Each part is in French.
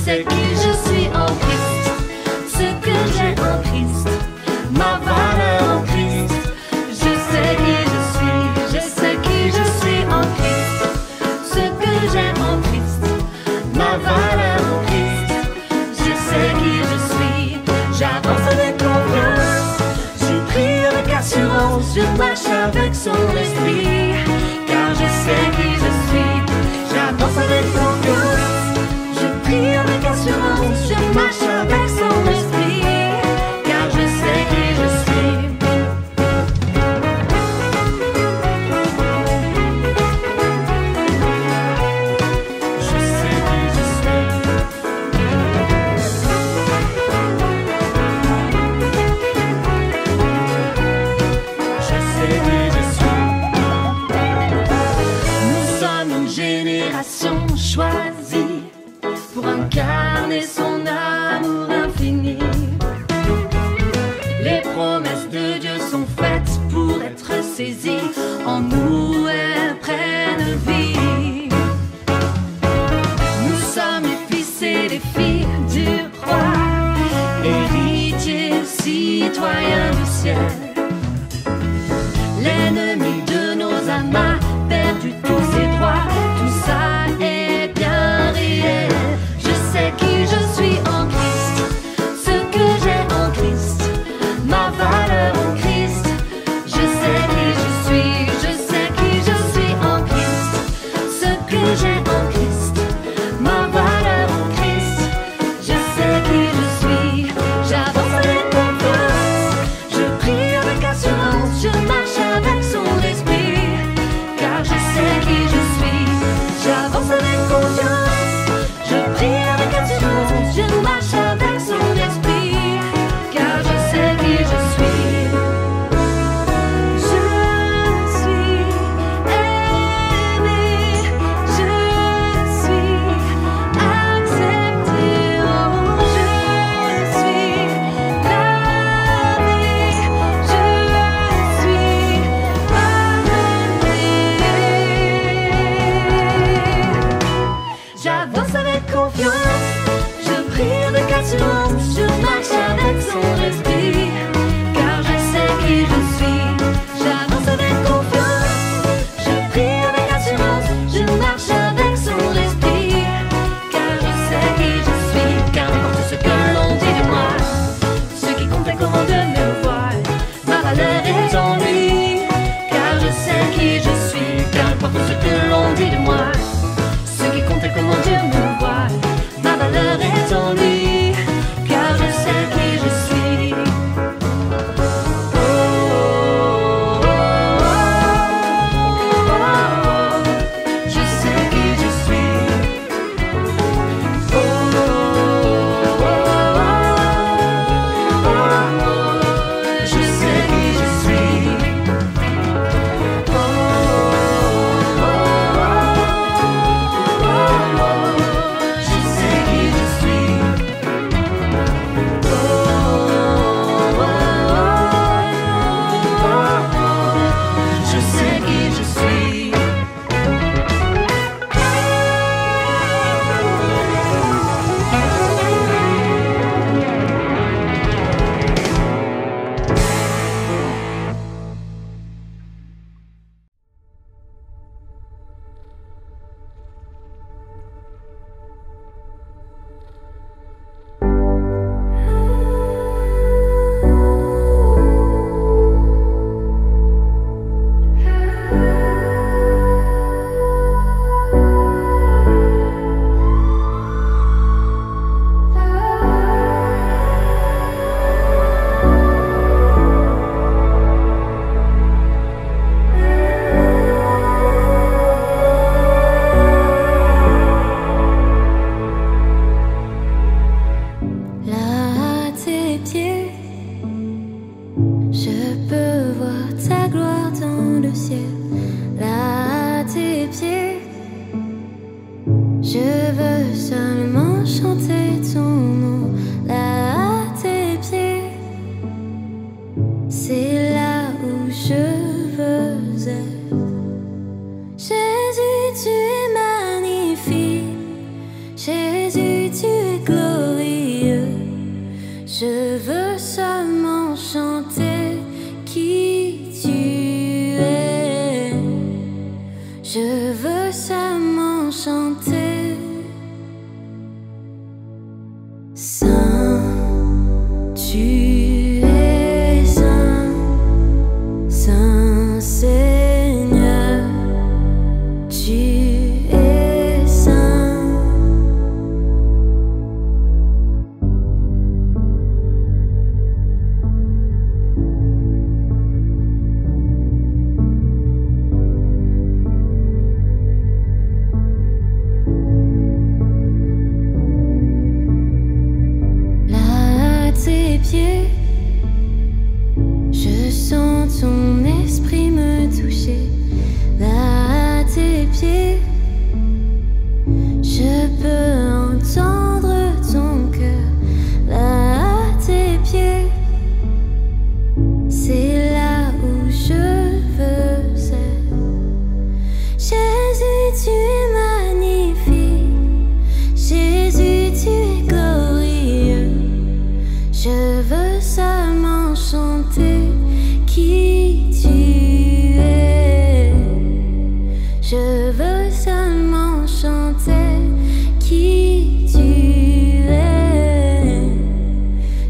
sais qui je suis en Christ, ce que j'ai en Christ, ma valeur en Christ. Je sais qui je sais qui je suis en Christ, ce que j'ai en Christ, ma valeur en Christ. Je sais qui je suis, j'avance avec confiance, je prie avec assurance, je marche avec son esprit, car je sais qui je suis, j'avance avec confiance, je prie avec assurance, je marche avec son esprit, car je sais qui je suis. Je sais qui je suis. Je sais qui je suis. Nous sommes une génération choisie pour incarner son amour infini. Les promesses de Dieu sont faites pour être saisies, en nous elles prennent vie. Nous sommes les fils et les filles du roi, héritiers, citoyens du ciel. L'ennemi de nos âmes a perdu tous ses droits, tout ça est bien réel. Je sais qui je suis en Christ, ce que j'ai en Christ, ma valeur en Christ. Je sais qui je suis, je sais qui je suis en Christ, ce que j'ai en Christ, ma valeur en Christ. Je sais qui je suis, j'avance avec confiance, je prie avec assurance, je marche avec son esprit, car je sais qui je suis, j'avance avec confiance, je prie avec assurance, je marche avec son esprit, car je sais qui je suis. Je suis aimé, je suis accepté, oh, je suis lavé, je suis pardonné. J'avance avec confiance, je prie avec assurance, je marche avec son esprit, car je sais qui je suis. J'avance avec confiance, je prie avec assurance, je marche avec son esprit, car je sais qui je suis. Qu'importe ce que l'on dit de moi, ce qui compte est comment Dieu me voit, ma valeur est en lui, car je sais qui je suis. Qu'importe ce que l'on dit de moi, ce qui compte est comment Dieu me voit, ma valeur est en lui, car je sais qui je suis. Oh, oh, oh, oh, je sais qui je suis. Oh, oh, oh, je sais qui je suis. Oh, je sais qui je suis. Je sais qui je suis. Là à tes pieds, je peux voir ta gloire dans le ciel. Là à tes pieds, je veux seulement chanter ton nom. Là à tes pieds, c'est là où je veux être. Jésus, tu es magnifique. Jésus, tu es Je veux seulement chanter qui tu es. Je veux seulement chanter. Saint, tu es saint, Saint Seigneur, tu es saint. Là à tes pieds, je sens ton esprit me toucher. Là à tes pieds, je peux entendre ton cœur. Là à tes pieds, c'est là où je veux être. Jésus, tu es magnifique. Jésus, tu es glorieux. Je veux seulement chanter qui tu es. Je veux seulement chanter qui tu es.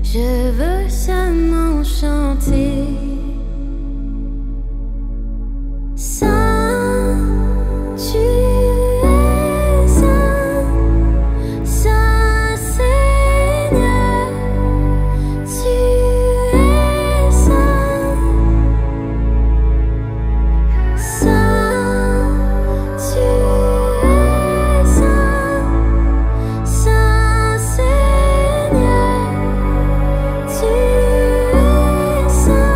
Je veux seulement chanter. Saint, tu es saint, Saint Seigneur, tu es saint. Saint, tu es saint, Saint Seigneur, tu es saint.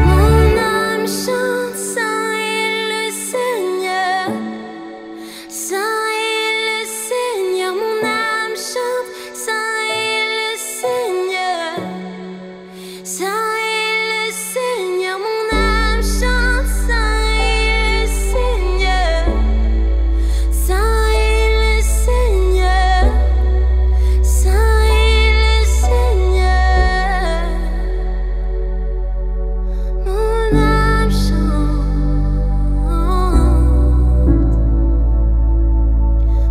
Mon âme chante, Saint est le Seigneur. Saint est le Seigneur, mon âme chante, Saint est le Seigneur. Saint est le Seigneur, mon âme chante, Saint est le Seigneur. Saint est le Seigneur, Saint est le Seigneur. Mon âme chante,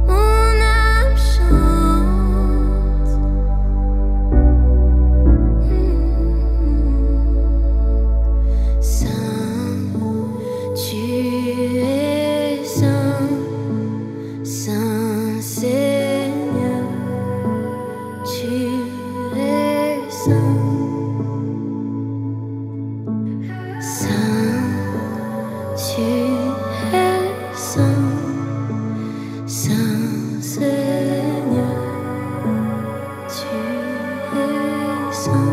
mon âme chante. Saint, tu es saint, Saint Seigneur, tu es saint. Saint, tu es saint, Saint Seigneur, tu es saint.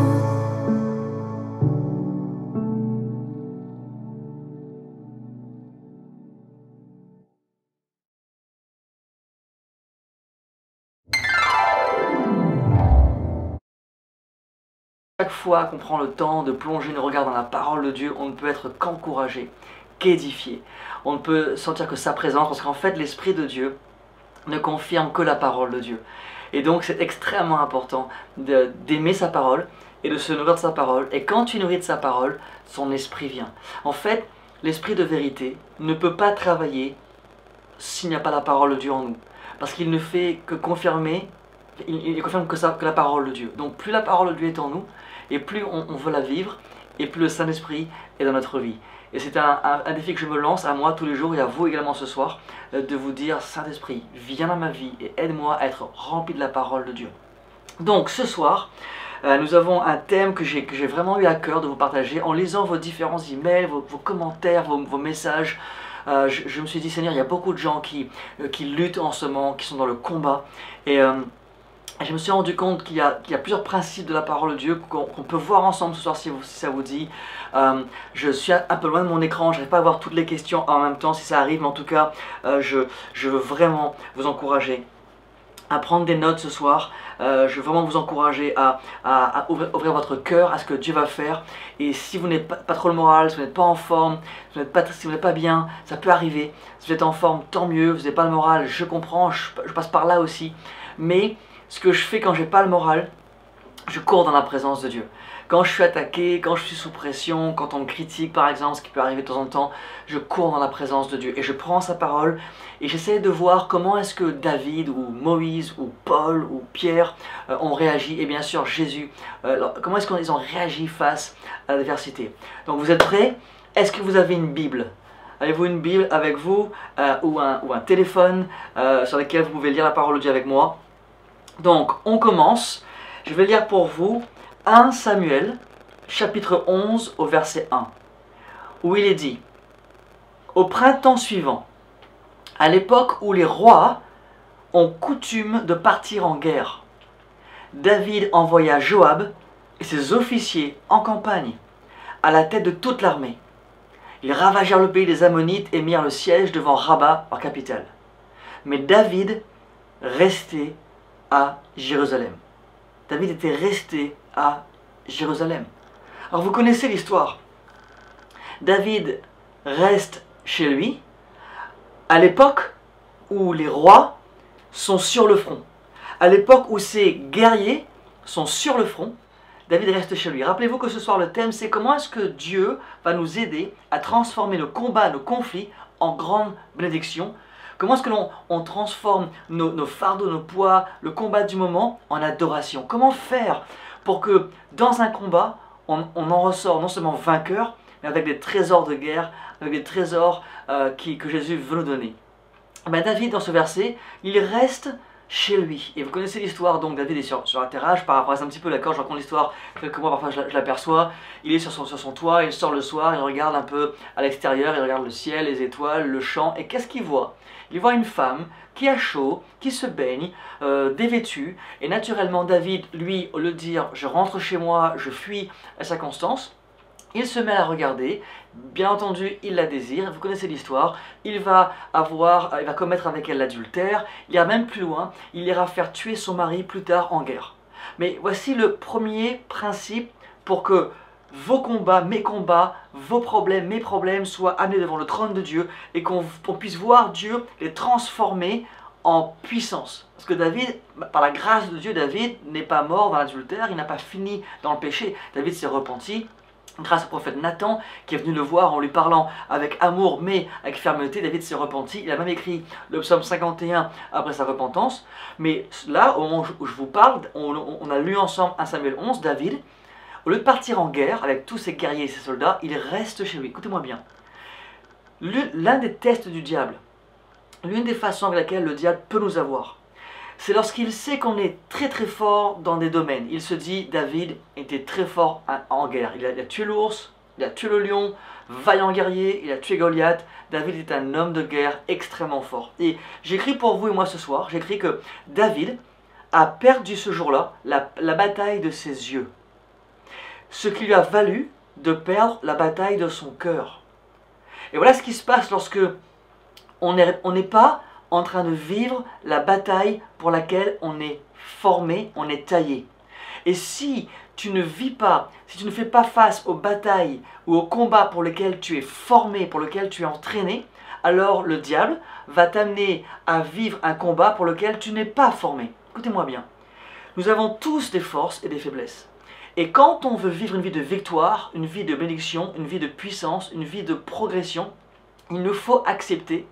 Chaque fois qu'on prend le temps de plonger nos regards dans la parole de Dieu, on ne peut être qu'encouragé, qu'édifié. On ne peut sentir que sa présence, parce qu'en fait l'Esprit de Dieu ne confirme que la parole de Dieu. Et donc c'est extrêmement important d'aimer sa parole et de se nourrir de sa parole. Et quand tu nourris de sa parole, son esprit vient. En fait, l'esprit de vérité ne peut pas travailler s'il n'y a pas la parole de Dieu en nous. Parce qu'il ne fait que confirmer, il confirme que la parole de Dieu. Donc plus la parole de Dieu est en nous, et plus on veut la vivre, et plus le Saint-Esprit est dans notre vie. Et c'est un défi que je me lance à moi tous les jours et à vous également ce soir, de vous dire: Saint-Esprit, viens dans ma vie et aide-moi à être rempli de la parole de Dieu. Donc ce soir, nous avons un thème que j'ai vraiment eu à cœur de vous partager en lisant vos différents emails, vos commentaires, vos messages. Je me suis dit: Seigneur, il y a beaucoup de gens qui luttent en ce moment, qui sont dans le combat. Et Et je me suis rendu compte qu'il y a plusieurs principes de la parole de Dieu qu'on peut voir ensemble ce soir si ça vous dit. Je suis un peu loin de mon écran, je n'arrive pas à voir toutes les questions en même temps si ça arrive, mais en tout cas, je veux vraiment vous encourager à prendre des notes ce soir. Je veux vraiment vous encourager à ouvrir votre cœur à ce que Dieu va faire. Et si vous n'êtes pas trop le moral, si vous n'êtes pas en forme, si vous n'êtes pas bien, ça peut arriver. Si vous êtes en forme, tant mieux. Vous n'avez pas le moral, je comprends, je passe par là aussi. Mais ce que je fais quand j'ai pas le moral, je cours dans la présence de Dieu. Quand je suis attaqué, quand je suis sous pression, quand on me critique par exemple, ce qui peut arriver de temps en temps, je cours dans la présence de Dieu et je prends sa parole et j'essaie de voir comment est-ce que David ou Moïse ou Paul ou Pierre ont réagi, et bien sûr Jésus, comment est-ce qu'ils ont réagi face à l'adversité. Donc vous êtes prêts? Est-ce que vous avez une Bible? Avez-vous une Bible avec vous ou un téléphone sur lequel vous pouvez lire la parole de Dieu avec moi? Donc on commence, je vais lire pour vous 1 Samuel, chapitre 11 au verset 1, où il est dit: au printemps suivant, à l'époque où les rois ont coutume de partir en guerre, David envoya Joab et ses officiers en campagne, à la tête de toute l'armée. Ils ravagèrent le pays des Ammonites et mirent le siège devant Rabat, leur capitale. Mais David restait à Jérusalem. David était resté à Jérusalem. Alors vous connaissez l'histoire. David reste chez lui à l'époque où les rois sont sur le front. À l'époque où ces guerriers sont sur le front, David reste chez lui. Rappelez-vous que ce soir le thème c'est comment est-ce que Dieu va nous aider à transformer nos combats, nos conflits en grandes bénédictions. Comment est-ce que l'on transforme nos fardeaux, nos poids, le combat du moment en adoration? Comment faire pour que dans un combat, on en ressort non seulement vainqueur, mais avec des trésors de guerre, avec des trésors que Jésus veut nous donner? Ben David, dans ce verset, il reste chez lui. Et vous connaissez l'histoire, donc David est sur un terrasse, je paraphrase un petit peu, d'accord, je raconte l'histoire, quelques mois parfois je l'aperçois, il est sur son toit, il sort le soir, il regarde un peu à l'extérieur, il regarde le ciel, les étoiles, le champ, et qu'est-ce qu'il voit? Il voit une femme qui a chaud, qui se baigne, dévêtue, et naturellement David, lui, au lieu de dire « je rentre chez moi, je fuis la circonstance », il se met à la regarder, bien entendu il la désire, vous connaissez l'histoire, il va commettre avec elle l'adultère, il ira même plus loin, il ira faire tuer son mari plus tard en guerre. Mais voici le premier principe pour que vos combats, vos problèmes, mes problèmes soient amenés devant le trône de Dieu et qu'on puisse voir Dieu les transformer en puissance. Parce que David, par la grâce de Dieu, David n'est pas mort dans l'adultère, il n'a pas fini dans le péché. David s'est repenti grâce au prophète Nathan qui est venu le voir en lui parlant avec amour mais avec fermeté. David s'est repenti, il a même écrit le psaume 51 après sa repentance. Mais là, au moment où je vous parle, on a lu ensemble 1 Samuel 11, David, au lieu de partir en guerre avec tous ses guerriers et ses soldats, il reste chez lui. Écoutez-moi bien. L'un des tests du diable, l'une des façons avec laquelle le diable peut nous avoir, c'est lorsqu'il sait qu'on est très très fort dans des domaines. Il se dit, David était très fort en guerre. Il a tué l'ours, il a tué le lion, vaillant guerrier, il a tué Goliath. David est un homme de guerre extrêmement fort. Et j'écris pour vous et moi ce soir, j'écris que David a perdu ce jour-là la bataille de ses yeux. Ce qui lui a valu de perdre la bataille de son cœur. Et voilà ce qui se passe lorsque on n'est pas en train de vivre la bataille pour laquelle on est formé, on est taillé. Et si tu ne vis pas, si tu ne fais pas face aux batailles ou aux combats pour lesquels tu es formé, pour lesquels tu es entraîné, alors le diable va t'amener à vivre un combat pour lequel tu n'es pas formé. Écoutez-moi bien, nous avons tous des forces et des faiblesses. Et quand on veut vivre une vie de victoire, une vie de bénédiction, une vie de puissance, une vie de progression, il nous faut accepter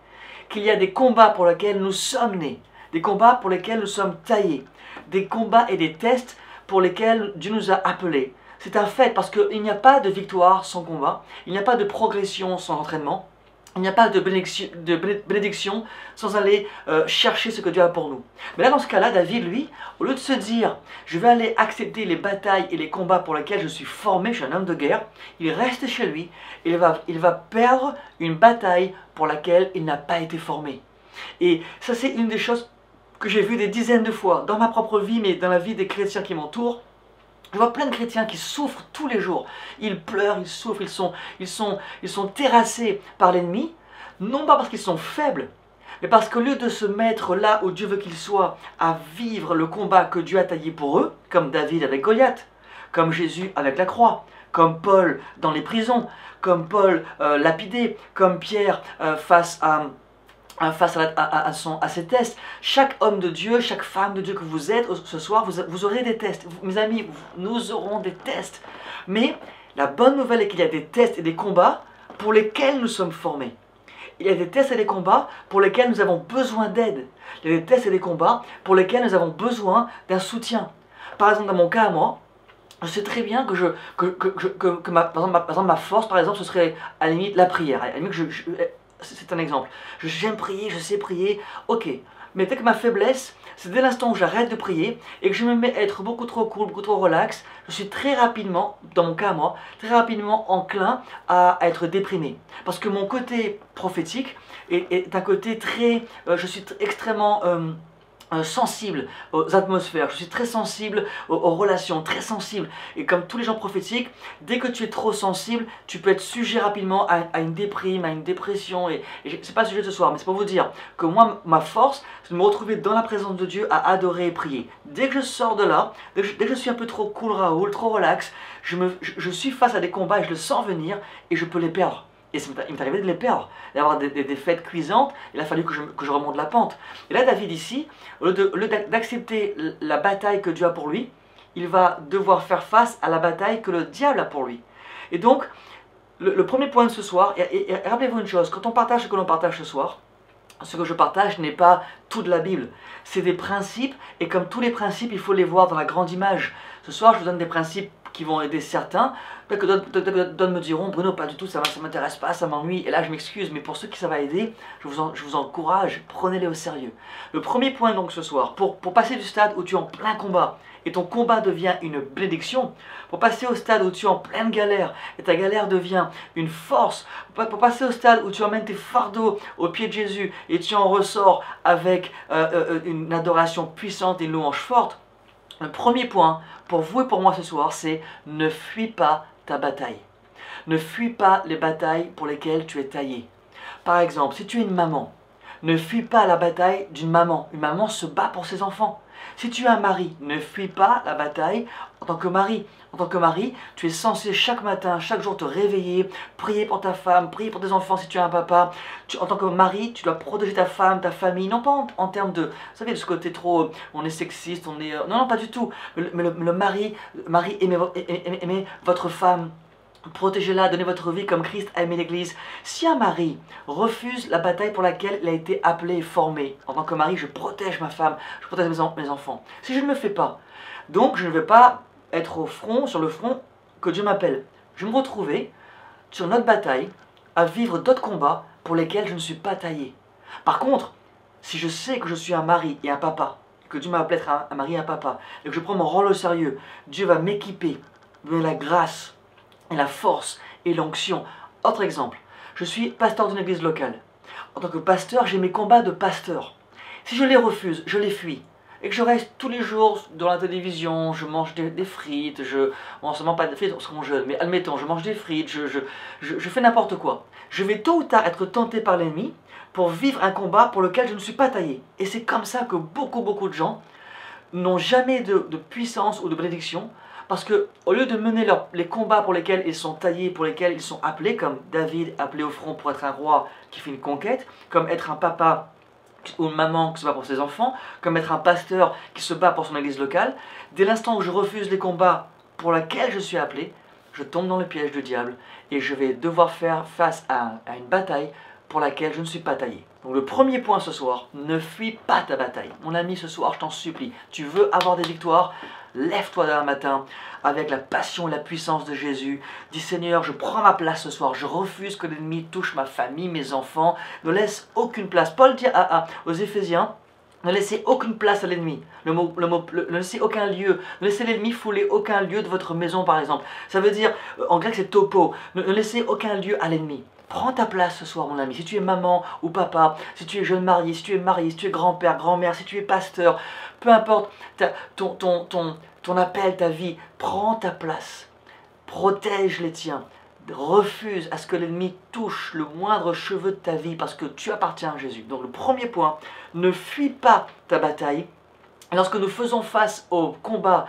qu'il y a des combats pour lesquels nous sommes nés, des combats pour lesquels nous sommes taillés, des combats et des tests pour lesquels Dieu nous a appelés. C'est un fait parce qu'il n'y a pas de victoire sans combat, il n'y a pas de progression sans entraînement, il n'y a pas de bénédiction sans aller chercher ce que Dieu a pour nous. Mais là, dans ce cas-là, David, lui, au lieu de se dire « je vais aller accepter les batailles et les combats pour lesquels je suis formé, je suis un homme de guerre », il reste chez lui et il va perdre une bataille pour laquelle il n'a pas été formé. Et ça, c'est une des choses que j'ai vu des dizaines de fois dans ma propre vie, mais dans la vie des chrétiens qui m'entourent. Je vois plein de chrétiens qui souffrent tous les jours. Ils pleurent, ils souffrent, ils sont terrassés par l'ennemi, non pas parce qu'ils sont faibles, mais parce qu'au lieu de se mettre là où Dieu veut qu'ils soient, à vivre le combat que Dieu a taillé pour eux, comme David avec Goliath, comme Jésus avec la croix, comme Paul dans les prisons, comme Paul lapidé, comme Pierre face à ces tests. Chaque homme de Dieu, chaque femme de Dieu que vous êtes ce soir, vous aurez des tests. Mes amis, nous aurons des tests. Mais la bonne nouvelle est qu'il y a des tests et des combats pour lesquels nous sommes formés. Il y a des tests et des combats pour lesquels nous avons besoin d'aide. Il y a des tests et des combats pour lesquels nous avons besoin d'un soutien. Par exemple, dans mon cas à moi, je sais très bien par exemple, ma force, par exemple, ce serait à la limite la prière. À la limite, c'est un exemple. J'aime prier, je sais prier, ok. Mais dès que ma faiblesse, c'est dès l'instant où j'arrête de prier et que je me mets à être beaucoup trop cool, beaucoup trop relax, je suis très rapidement, dans mon cas à moi, très rapidement enclin à être déprimé. Parce que mon côté prophétique est un côté très... je suis extrêmement... sensible aux atmosphères, je suis très sensible aux relations, très sensible. Et comme tous les gens prophétiques, dès que tu es trop sensible, tu peux être sujet rapidement à une déprime, à une dépression. Et c'est pas le sujet de ce soir, mais c'est pour vous dire que moi, ma force, c'est de me retrouver dans la présence de Dieu à adorer et prier. Dès que je sors de là, dès que je suis un peu trop cool Raoul, trop relax, je suis face à des combats et je le sens venir et je peux les perdre. Et il m'est arrivé de les perdre, d'avoir des défaites cuisantes. Il a fallu que je remonte la pente. Et là, David ici, au lieu d'accepter la bataille que Dieu a pour lui, il va devoir faire face à la bataille que le diable a pour lui. Et donc, le premier point de ce soir, et rappelez-vous une chose, quand on partage ce que l'on partage ce soir, ce que je partage n'est pas toute la Bible. C'est des principes, et comme tous les principes, il faut les voir dans la grande image. Ce soir, je vous donne des principes qui vont aider certains. Peut-être que d'autres me diront, Bruno, pas du tout, ça ne m'intéresse pas, ça m'ennuie. Et là, je m'excuse, mais pour ceux qui ça va aider, je vous encourage, prenez-les au sérieux. Le premier point donc ce soir, pour passer du stade où tu es en plein combat, et ton combat devient une bénédiction, pour passer au stade où tu es en pleine galère, et ta galère devient une force, pour passer au stade où tu emmènes tes fardeaux au pied de Jésus, et tu en ressors avec une adoration puissante et une louange forte, le premier point, pour vous et pour moi ce soir, c'est ne fuis pas ta bataille. Ne fuis pas les batailles pour lesquelles tu es taillé. Par exemple, si tu es une maman, ne fuis pas la bataille d'une maman. Une maman se bat pour ses enfants. Si tu es un mari, ne fuis pas la bataille en tant que mari. En tant que mari, tu es censé chaque matin, chaque jour te réveiller, prier pour ta femme, prier pour tes enfants si tu es un papa. En tant que mari, tu dois protéger ta femme, ta famille, non pas en termes de, vous savez, de ce côté trop, on est sexiste, on est... non, pas du tout. Mais le mari, aimez votre femme. Protégez-la, donnez votre vie comme Christ a aimé l'Église. Si un mari refuse la bataille pour laquelle il a été appelé et formé, en tant que mari, je protège ma femme, je protège mes enfants. Si je ne le fais pas, donc je ne vais pas être sur le front que Dieu m'appelle. Je vais me retrouver sur notre bataille à vivre d'autres combats pour lesquels je ne suis pas taillé. Par contre, si je sais que je suis un mari et un papa, que Dieu m'a appelé être un mari et un papa, et que je prends mon rôle au sérieux, Dieu va m'équiper, me donner la grâce, et la force et l'onction. Autre exemple, je suis pasteur d'une église locale. En tant que pasteur, j'ai mes combats de pasteur. Si je les refuse, je les fuis, et que je reste tous les jours dans la télévision, je mange des frites, bon, seulement pas des frites parce qu'on jeûne, mais admettons, je mange des frites, je fais n'importe quoi. Je vais tôt ou tard être tenté par l'ennemi pour vivre un combat pour lequel je ne suis pas taillé. Et c'est comme ça que beaucoup de gens n'ont jamais de puissance ou de bénédiction, parce que au lieu de mener les combats pour lesquels ils sont taillés, pour lesquels ils sont appelés, comme David appelé au front pour être un roi qui fait une conquête, comme être un papa ou une maman qui se bat pour ses enfants, comme être un pasteur qui se bat pour son église locale, dès l'instant où je refuse les combats pour lesquels je suis appelé, je tombe dans le piège du diable et je vais devoir faire face à une bataille pour laquelle je ne suis pas taillé. Donc le premier point ce soir, ne fuis pas ta bataille. Mon ami, ce soir, je t'en supplie, tu veux avoir des victoires, lève-toi demain matin avec la passion et la puissance de Jésus. Dis Seigneur, je prends ma place ce soir, je refuse que l'ennemi touche ma famille, mes enfants, ne laisse aucune place. Paul dit aux Éphésiens, ne laissez aucune place à l'ennemi. Ne laissez aucun lieu. Ne laissez l'ennemi fouler aucun lieu de votre maison, par exemple. Ça veut dire, en grec, c'est topo. Ne laissez aucun lieu à l'ennemi. Prends ta place ce soir, mon ami. Si tu es maman ou papa, si tu es jeune marié, si tu es marié, si tu es grand-père, grand-mère, si tu es pasteur, peu importe ton appel, ta vie, prends ta place. Protège les tiens. Refuse à ce que l'ennemi touche le moindre cheveu de ta vie parce que tu appartiens à Jésus. Donc le premier point, ne fuis pas ta bataille. Lorsque nous faisons face aux combats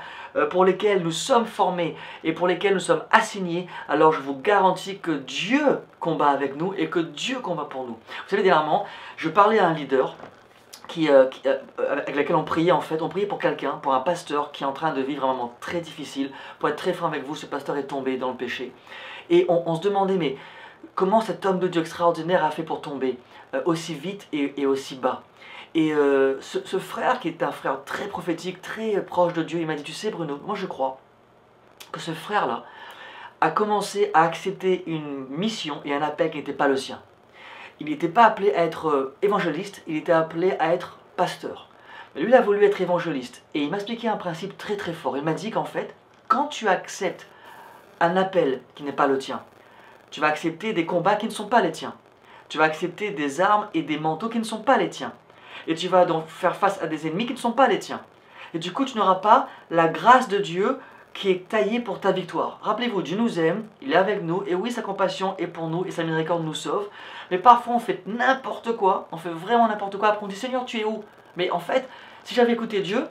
pour lesquels nous sommes formés et pour lesquels nous sommes assignés, alors je vous garantis que Dieu combat avec nous et que Dieu combat pour nous. Vous savez, dernièrement, je parlais à un leader avec lequel on priait en fait. On priait pour quelqu'un, pour un pasteur qui est en train de vivre un moment très difficile. Pour être très franc avec vous, ce pasteur est tombé dans le péché. Et on se demandait, mais comment cet homme de Dieu extraordinaire a fait pour tomber aussi vite et aussi bas? Et ce frère, qui est un frère très prophétique, très proche de Dieu, il m'a dit, tu sais Bruno, moi je crois que ce frère-là a commencé à accepter une mission et un appel qui n'était pas le sien. Il n'était pas appelé à être évangéliste, il était appelé à être pasteur. Mais lui, il a voulu être évangéliste. Et il m'a expliqué un principe très très fort. Il m'a dit qu'en fait, quand tu acceptes un appel qui n'est pas le tien, tu vas accepter des combats qui ne sont pas les tiens. Tu vas accepter des armes et des manteaux qui ne sont pas les tiens. Et tu vas donc faire face à des ennemis qui ne sont pas les tiens. Et du coup, tu n'auras pas la grâce de Dieu qui est taillée pour ta victoire. Rappelez-vous, Dieu nous aime, il est avec nous, et oui, sa compassion est pour nous, et sa miséricorde nous sauve. Mais parfois, on fait n'importe quoi, on fait vraiment n'importe quoi, après on dit, Seigneur, tu es où? Mais en fait, si j'avais écouté Dieu,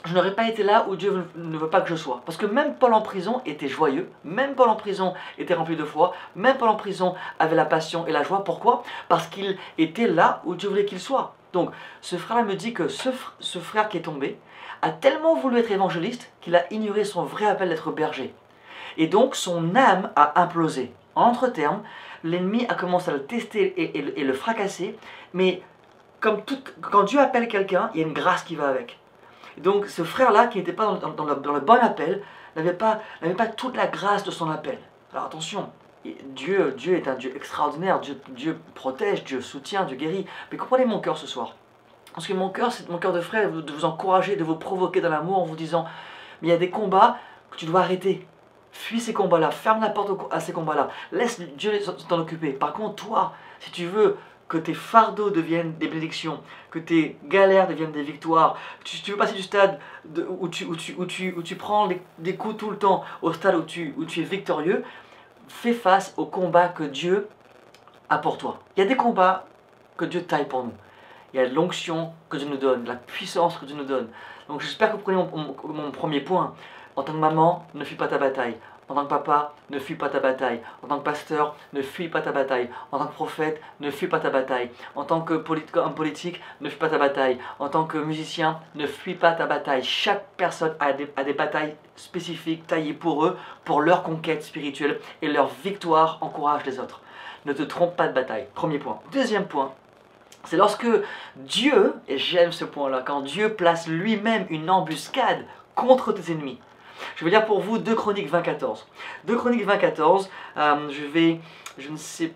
je n'aurais pas été là où Dieu ne veut pas que je sois. Parce que même Paul en prison était joyeux, même Paul en prison était rempli de foi, même Paul en prison avait la passion et la joie. Pourquoi? Parce qu'il était là où Dieu voulait qu'il soit. Donc, ce frère-là me dit que ce frère qui est tombé a tellement voulu être évangéliste qu'il a ignoré son vrai appel d'être berger. Et donc, son âme a implosé. En d'autres termes, l'ennemi a commencé à le tester et le fracasser, mais quand Dieu appelle quelqu'un, il y a une grâce qui va avec. Donc ce frère-là, qui n'était pas dans le bon appel, n'avait pas toute la grâce de son appel. Alors attention, Dieu est un Dieu extraordinaire, Dieu protège, Dieu soutient, Dieu guérit. Mais comprenez mon cœur ce soir. Parce que mon cœur, c'est mon cœur de frère, de vous encourager, de vous provoquer dans l'amour en vous disant, mais il y a des combats que tu dois arrêter. Fuis ces combats-là, ferme la porte à ces combats-là. Laisse Dieu t'en occuper. Par contre, toi, si tu veux que tes fardeaux deviennent des bénédictions, que tes galères deviennent des victoires, tu veux passer du stade où tu prends des coups tout le temps au stade où tu es victorieux, fais face aux combats que Dieu a pour toi. Il y a des combats que Dieu taille pour nous. Il y a l'onction que Dieu nous donne, la puissance que Dieu nous donne. Donc j'espère que vous prenez mon premier point. En tant que maman, ne fuis pas ta bataille. En tant que papa, ne fuis pas ta bataille. En tant que pasteur, ne fuis pas ta bataille. En tant que prophète, ne fuis pas ta bataille. En tant que homme politique, ne fuis pas ta bataille. En tant que musicien, ne fuis pas ta bataille. Chaque personne a des batailles spécifiques taillées pour eux, pour leur conquête spirituelle, et leur victoire encourage les autres. Ne te trompe pas de bataille. Premier point. Deuxième point, c'est lorsque Dieu, et j'aime ce point-là, quand Dieu place lui-même une embuscade contre tes ennemis. Je vais lire pour vous 2 Chroniques 20-14. 2 Chroniques 20-14, je ne sais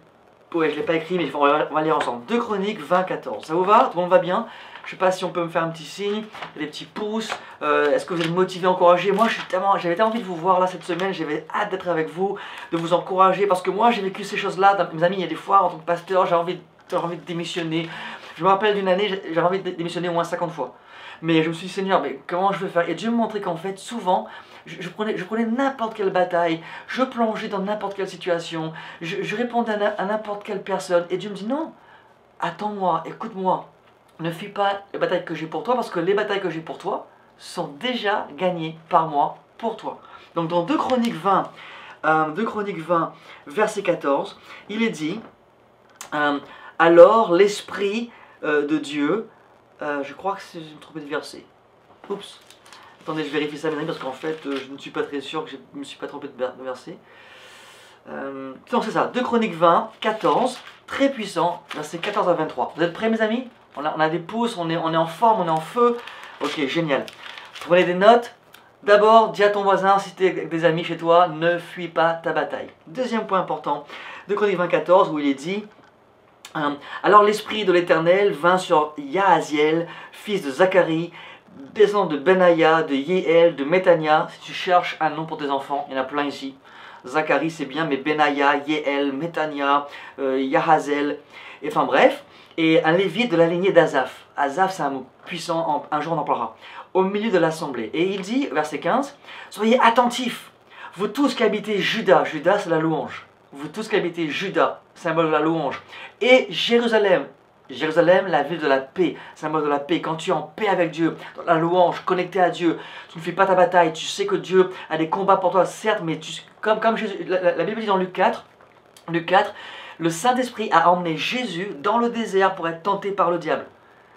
pas, ouais, je ne l'ai pas écrit, mais on va lire ensemble. 2 Chroniques 20-14. Ça vous va? Tout le monde va bien? Je ne sais pas si on peut me faire un petit signe, des petits pouces. Est-ce que vous êtes motivés, encouragés? Moi, j'avais tellement envie de vous voir là cette semaine, j'avais hâte d'être avec vous, de vous encourager, parce que moi, j'ai vécu ces choses-là. Mes amis, il y a des fois, en tant que pasteur, j'avais envie de démissionner. Je me rappelle d'une année, j'avais envie de démissionner au moins 50 fois. Mais je me suis dit, Seigneur, mais comment je vais faire? Et Dieu me montrait qu'en fait, souvent, je prenais n'importe quelle bataille, je plongeais dans n'importe quelle situation, je répondais à n'importe quelle personne. Et Dieu me dit, non, attends-moi, écoute-moi, ne fuis pas les batailles que j'ai pour toi, parce que les batailles que j'ai pour toi sont déjà gagnées par moi pour toi. Donc dans 2 Chroniques 20, verset 14, il est dit, alors l'Esprit de Dieu, je crois que c'est une trompée de verset. Oups. Attendez, je vérifie ça, mes amis, parce qu'en fait, je ne suis pas très sûr que je ne me suis pas trompé de verset. Non, c'est ça. 2 Chroniques 20, 14, très puissant, verset 14 à 23. Vous êtes prêts, mes amis? On a des pouces, on est en forme, on est en feu. Ok, génial. Prenez des notes. D'abord, dis à ton voisin, si tu es avec des amis chez toi, ne fuis pas ta bataille. Deuxième point important, 2 Chroniques 20, 14, où il est dit... alors l'Esprit de l'Éternel vint sur Yahaziel, fils de Zacharie, descendant de Benaïa, de Yéel, de Métania. Si tu cherches un nom pour tes enfants, il y en a plein ici. Zacharie c'est bien, mais Benaya, Yéel, Métania, Yahazel, et enfin bref, et un lévite de la lignée d'Azaph. Azaph c'est un mot puissant, un jour on en parlera. Au milieu de l'assemblée. Et il dit, verset 15, soyez attentifs, vous tous qui habitez Juda, Juda c'est la louange, vous tous qui habitez Juda, symbole de la louange, et Jérusalem, Jérusalem, la ville de la paix, symbole de la paix. Quand tu es en paix avec Dieu, dans la louange, connecté à Dieu, tu ne fais pas ta bataille, tu sais que Dieu a des combats pour toi, certes, mais comme Jésus, la Bible dit dans Luc 4, le Saint-Esprit a emmené Jésus dans le désert pour être tenté par le diable.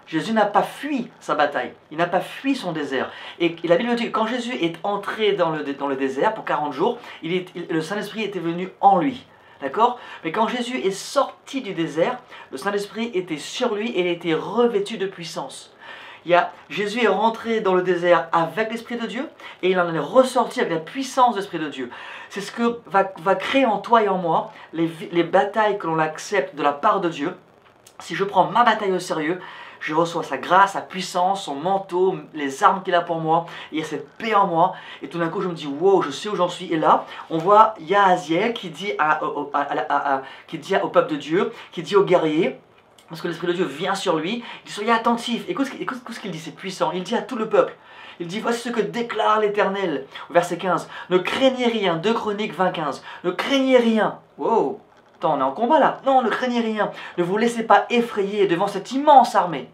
Jésus n'a pas fui sa bataille, il n'a pas fui son désert. Et la Bible dit que quand Jésus est entré dans le désert pour 40 jours, le Saint-Esprit était venu en lui. D'accord? Mais quand Jésus est sorti du désert, le Saint-Esprit était sur lui et il était revêtu de puissance. Jésus est rentré dans le désert avec l'Esprit de Dieu et il en est ressorti avec la puissance de l'Esprit de Dieu. C'est ce que va créer en toi et en moi les batailles que l'on accepte de la part de Dieu. Si je prends ma bataille au sérieux, je reçois sa grâce, sa puissance, son manteau, les armes qu'il a pour moi. Il y a cette paix en moi. Et tout d'un coup, je me dis, wow, je sais où j'en suis. Et là, on voit Yahaziel qui dit au peuple de Dieu, qui dit aux guerriers, parce que l'Esprit de Dieu vient sur lui, il dit, soyez attentifs. Écoute ce qu'il dit, c'est puissant. Il dit à tout le peuple, il dit, voici ce que déclare l'Éternel. Verset 15, ne craignez rien. 2 Chroniques 20-15, ne craignez rien. Wow. On est en combat là. Non, ne craignez rien. Ne vous laissez pas effrayer devant cette immense armée.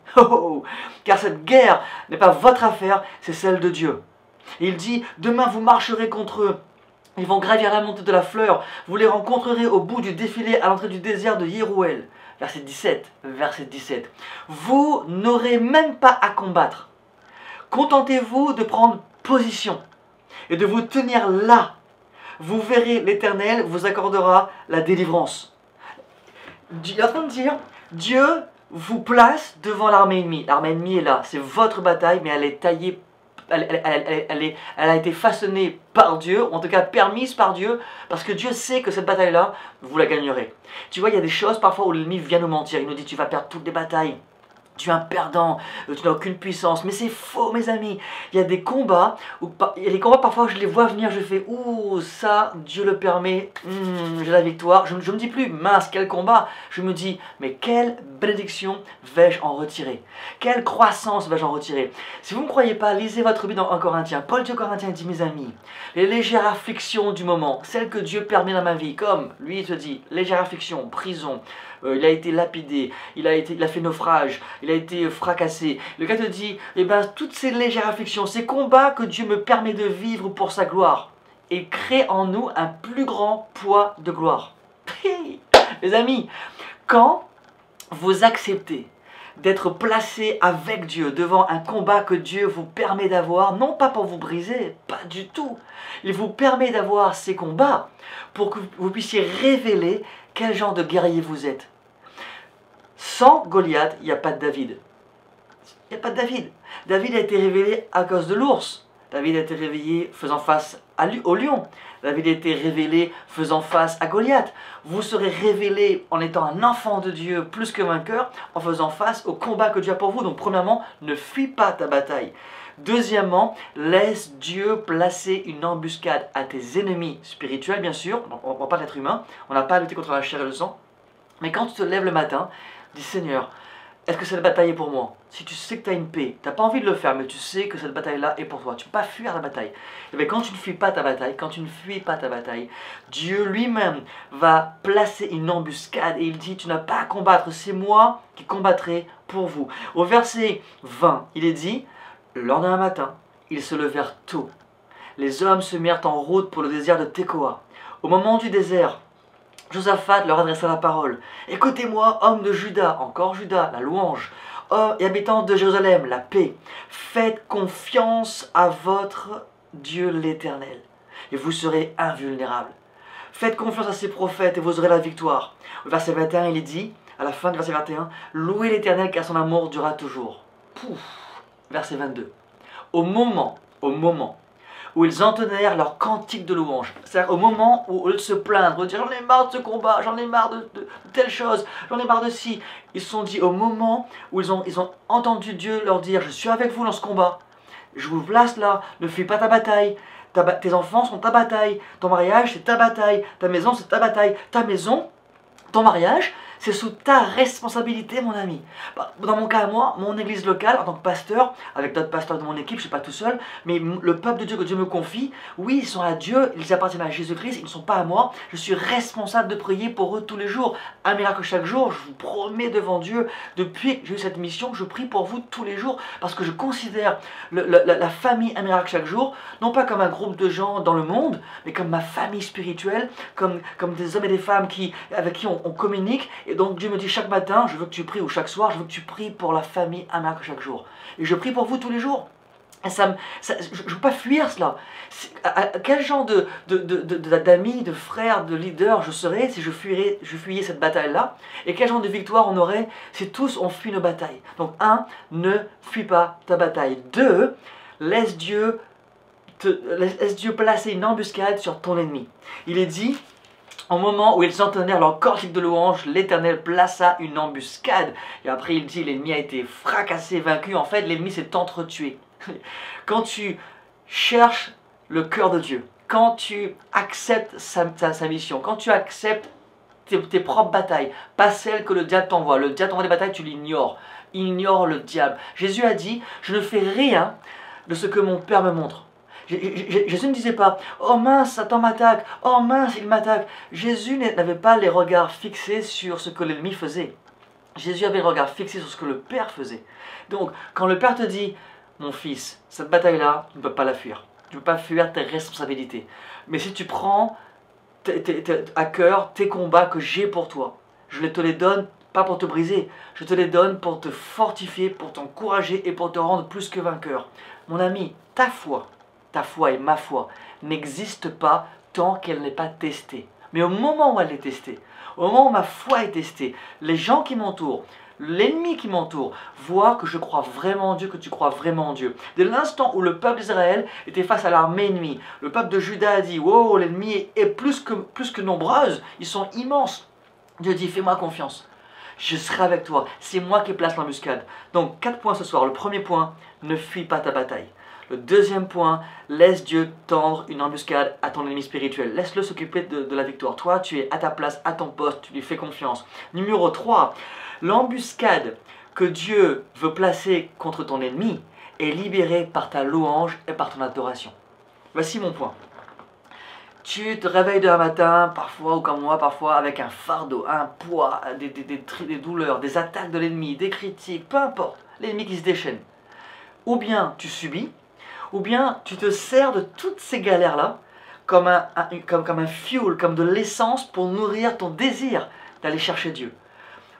Car cette guerre n'est pas votre affaire, c'est celle de Dieu. Et il dit, demain vous marcherez contre eux. Ils vont gravir la montée de la fleur. Vous les rencontrerez au bout du défilé à l'entrée du désert de Yérouël. Verset 17. Verset 17. Vous n'aurez même pas à combattre. Contentez-vous de prendre position et de vous tenir là. Vous verrez, l'Éternel vous accordera la délivrance. Il est en train de dire, Dieu vous place devant l'armée ennemie. L'armée ennemie est là, c'est votre bataille, mais elle est taillée, elle a été façonnée par Dieu, ou en tout cas permise par Dieu, parce que Dieu sait que cette bataille-là, vous la gagnerez. Tu vois, il y a des choses parfois où l'ennemi vient nous mentir, il nous dit, tu vas perdre toutes les batailles. Tu es un perdant, tu n'as aucune puissance. Mais c'est faux, mes amis. Il y a des combats, parfois je les vois venir, je fais, ouh, ça, Dieu le permet, j'ai la victoire. Je ne me dis plus, mince, quel combat. Je me dis, mais quelle bénédiction vais-je en retirer? Quelle croissance vais-je en retirer? Si vous ne me croyez pas, lisez votre Bible dans 1 Corinthiens. Paul dit aux Corinthiens, dit, mes amis, les légères afflictions du moment, celles que Dieu permet dans ma vie, comme lui, il se dit, légères afflictions, prison, il a été lapidé, il a fait naufrage, il a été fracassé. Le gars te dit, eh ben, toutes ces légères afflictions, ces combats que Dieu me permet de vivre pour sa gloire, il crée en nous un plus grand poids de gloire. Les amis, quand vous acceptez d'être placé avec Dieu devant un combat que Dieu vous permet d'avoir, non pas pour vous briser, pas du tout. Il vous permet d'avoir ces combats pour que vous puissiez révéler quel genre de guerrier vous êtes. Sans Goliath, il n'y a pas de David. Il n'y a pas de David. David a été révélé à cause de l'ours. David a été réveillé faisant face au lion. David a été révélé faisant face à Goliath. Vous serez révélé en étant un enfant de Dieu plus que vainqueur, en faisant face au combat que Dieu a pour vous. Donc premièrement, ne fuis pas ta bataille. Deuxièmement, laisse Dieu placer une embuscade à tes ennemis spirituels, bien sûr. On ne parle pas d'être humain, on n'a pas à lutter contre la chair et le sang. Mais quand tu te lèves le matin, dis Seigneur, est-ce que cette bataille est pour moi? Si tu sais que tu as une paix, tu n'as pas envie de le faire, mais tu sais que cette bataille-là est pour toi. Tu ne peux pas fuir la bataille. Et bien quand tu ne fuis pas ta bataille, Dieu lui-même va placer une embuscade et il dit, tu n'as pas à combattre, c'est moi qui combattrai pour vous. Au verset 20, il est dit, le lendemain matin, ils se levèrent tôt. Les hommes se mirent en route pour le désert de Tekoa. Au moment du désert, Josaphat leur adressa la parole. « Écoutez-moi, hommes de Juda, encore Juda, la louange, hommes et habitants de Jérusalem, la paix. Faites confiance à votre Dieu l'Éternel, et vous serez invulnérables. Faites confiance à ses prophètes, et vous aurez la victoire. » Au verset 21, il est dit, à la fin du verset 21, « Louez l'Éternel, car son amour durera toujours. » Pouf. Verset 22. Au moment où ils entonnèrent leur cantique de louange, c'est-à-dire au moment où, au lieu de se plaindre, de dire j'en ai marre de ce combat, j'en ai marre de telle chose, j'en ai marre de ci, ils se sont dit au moment où ils ont entendu Dieu leur dire je suis avec vous dans ce combat, je vous place là, ne fuis pas ta bataille, Tes enfants sont ta bataille. Ton mariage, c'est ta bataille. Ta maison, c'est ta bataille. Ta maison, ton mariage, c'est sous ta responsabilité, mon ami. Dans mon cas à moi, mon église locale, en tant que pasteur, avec d'autres pasteurs de mon équipe, je ne suis pas tout seul, mais le peuple de Dieu que Dieu me confie, oui, ils sont à Dieu, ils appartiennent à Jésus-Christ, ils ne sont pas à moi. Je suis responsable de prier pour eux tous les jours. Un miracle chaque jour, je vous promets devant Dieu, depuis que j'ai eu cette mission, je prie pour vous tous les jours, parce que je considère la famille Un miracle chaque jour, non pas comme un groupe de gens dans le monde, mais comme ma famille spirituelle, comme des hommes et des femmes avec qui on communique. Et donc Dieu me dit chaque matin, je veux que tu pries, ou chaque soir, je veux que tu pries pour la famille Un miracle chaque jour. Et je prie pour vous tous les jours. Et je ne veux pas fuir cela. Quel genre d'amis, de frères, de leaders je serais si je fuyais cette bataille-là? Et quel genre de victoire on aurait si tous on fuit nos batailles? Donc 1, ne fuis pas ta bataille. 2, laisse Dieu placer une embuscade sur ton ennemi. Il est dit, au moment où ils entonnèrent leur cantique de louange, l'Éternel plaça une embuscade. Et après il dit, l'ennemi a été fracassé, vaincu. En fait, l'ennemi s'est entretué. Quand tu cherches le cœur de Dieu, quand tu acceptes sa mission, quand tu acceptes tes propres batailles, pas celles que le diable t'envoie. Le diable t'envoie des batailles, tu l'ignores. Ignore le diable. Jésus a dit, je ne fais rien de ce que mon Père me montre. Jésus ne disait pas « Oh mince, Satan m'attaque, oh mince, il m'attaque ». Jésus n'avait pas les regards fixés sur ce que l'ennemi faisait. Jésus avait le regard fixé sur ce que le Père faisait. Donc, quand le Père te dit « Mon fils, cette bataille-là, tu ne peux pas la fuir. Tu ne peux pas fuir tes responsabilités. Mais si tu prends à cœur tes combats que j'ai pour toi, je te les donne pas pour te briser, je te les donne pour te fortifier, pour t'encourager et pour te rendre plus que vainqueur. » Mon ami, ta foi et ma foi n'existe pas tant qu'elle n'est pas testée. Mais au moment où elle est testée, au moment où ma foi est testée, les gens qui m'entourent, l'ennemi qui m'entoure, voient que je crois vraiment en Dieu, que tu crois vraiment en Dieu. Dès l'instant où le peuple d'Israël était face à l'armée ennemie, le peuple de Juda a dit « Wow, l'ennemi est plus que nombreuse, ils sont immenses. » Dieu dit « Fais-moi confiance. Je serai avec toi. C'est moi qui place l'embuscade. » Donc 4 points ce soir. Le premier point, ne fuis pas ta bataille. Le deuxième point, laisse Dieu tendre une embuscade à ton ennemi spirituel. Laisse-le s'occuper de la victoire. Toi, tu es à ta place, à ton poste, tu lui fais confiance. Numéro 3, l'embuscade que Dieu veut placer contre ton ennemi est libérée par ta louange et par ton adoration. Voici mon point. Tu te réveilles demain matin, parfois ou comme moi, parfois avec un fardeau, un poids, des douleurs, des attaques de l'ennemi, des critiques, peu importe, l'ennemi qui se déchaîne. Ou bien tu subis, ou bien tu te sers de toutes ces galères-là comme un fuel, comme de l'essence pour nourrir ton désir d'aller chercher Dieu.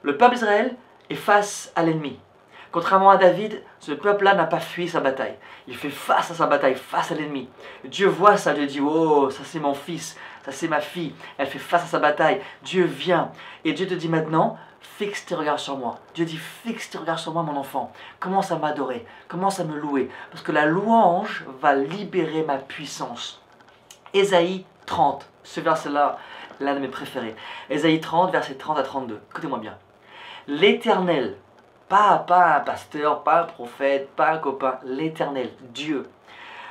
Le peuple d'Israël est face à l'ennemi. Contrairement à David, ce peuple-là n'a pas fui sa bataille. Il fait face à sa bataille, face à l'ennemi. Dieu voit ça, Dieu dit « Oh, ça c'est mon fils, ça c'est ma fille. » Elle fait face à sa bataille. Dieu vient. Et Dieu te dit maintenant, fixe tes regards sur moi. Dieu dit, fixe tes regards sur moi, mon enfant. Commence à m'adorer, commence à me louer. Parce que la louange va libérer ma puissance. Ésaïe 30, ce verset-là, l'un de mes préférés. Ésaïe 30, versets 30 à 32. Écoutez-moi bien. L'Éternel, pas un pasteur, pas un prophète, pas un copain, l'Éternel, Dieu,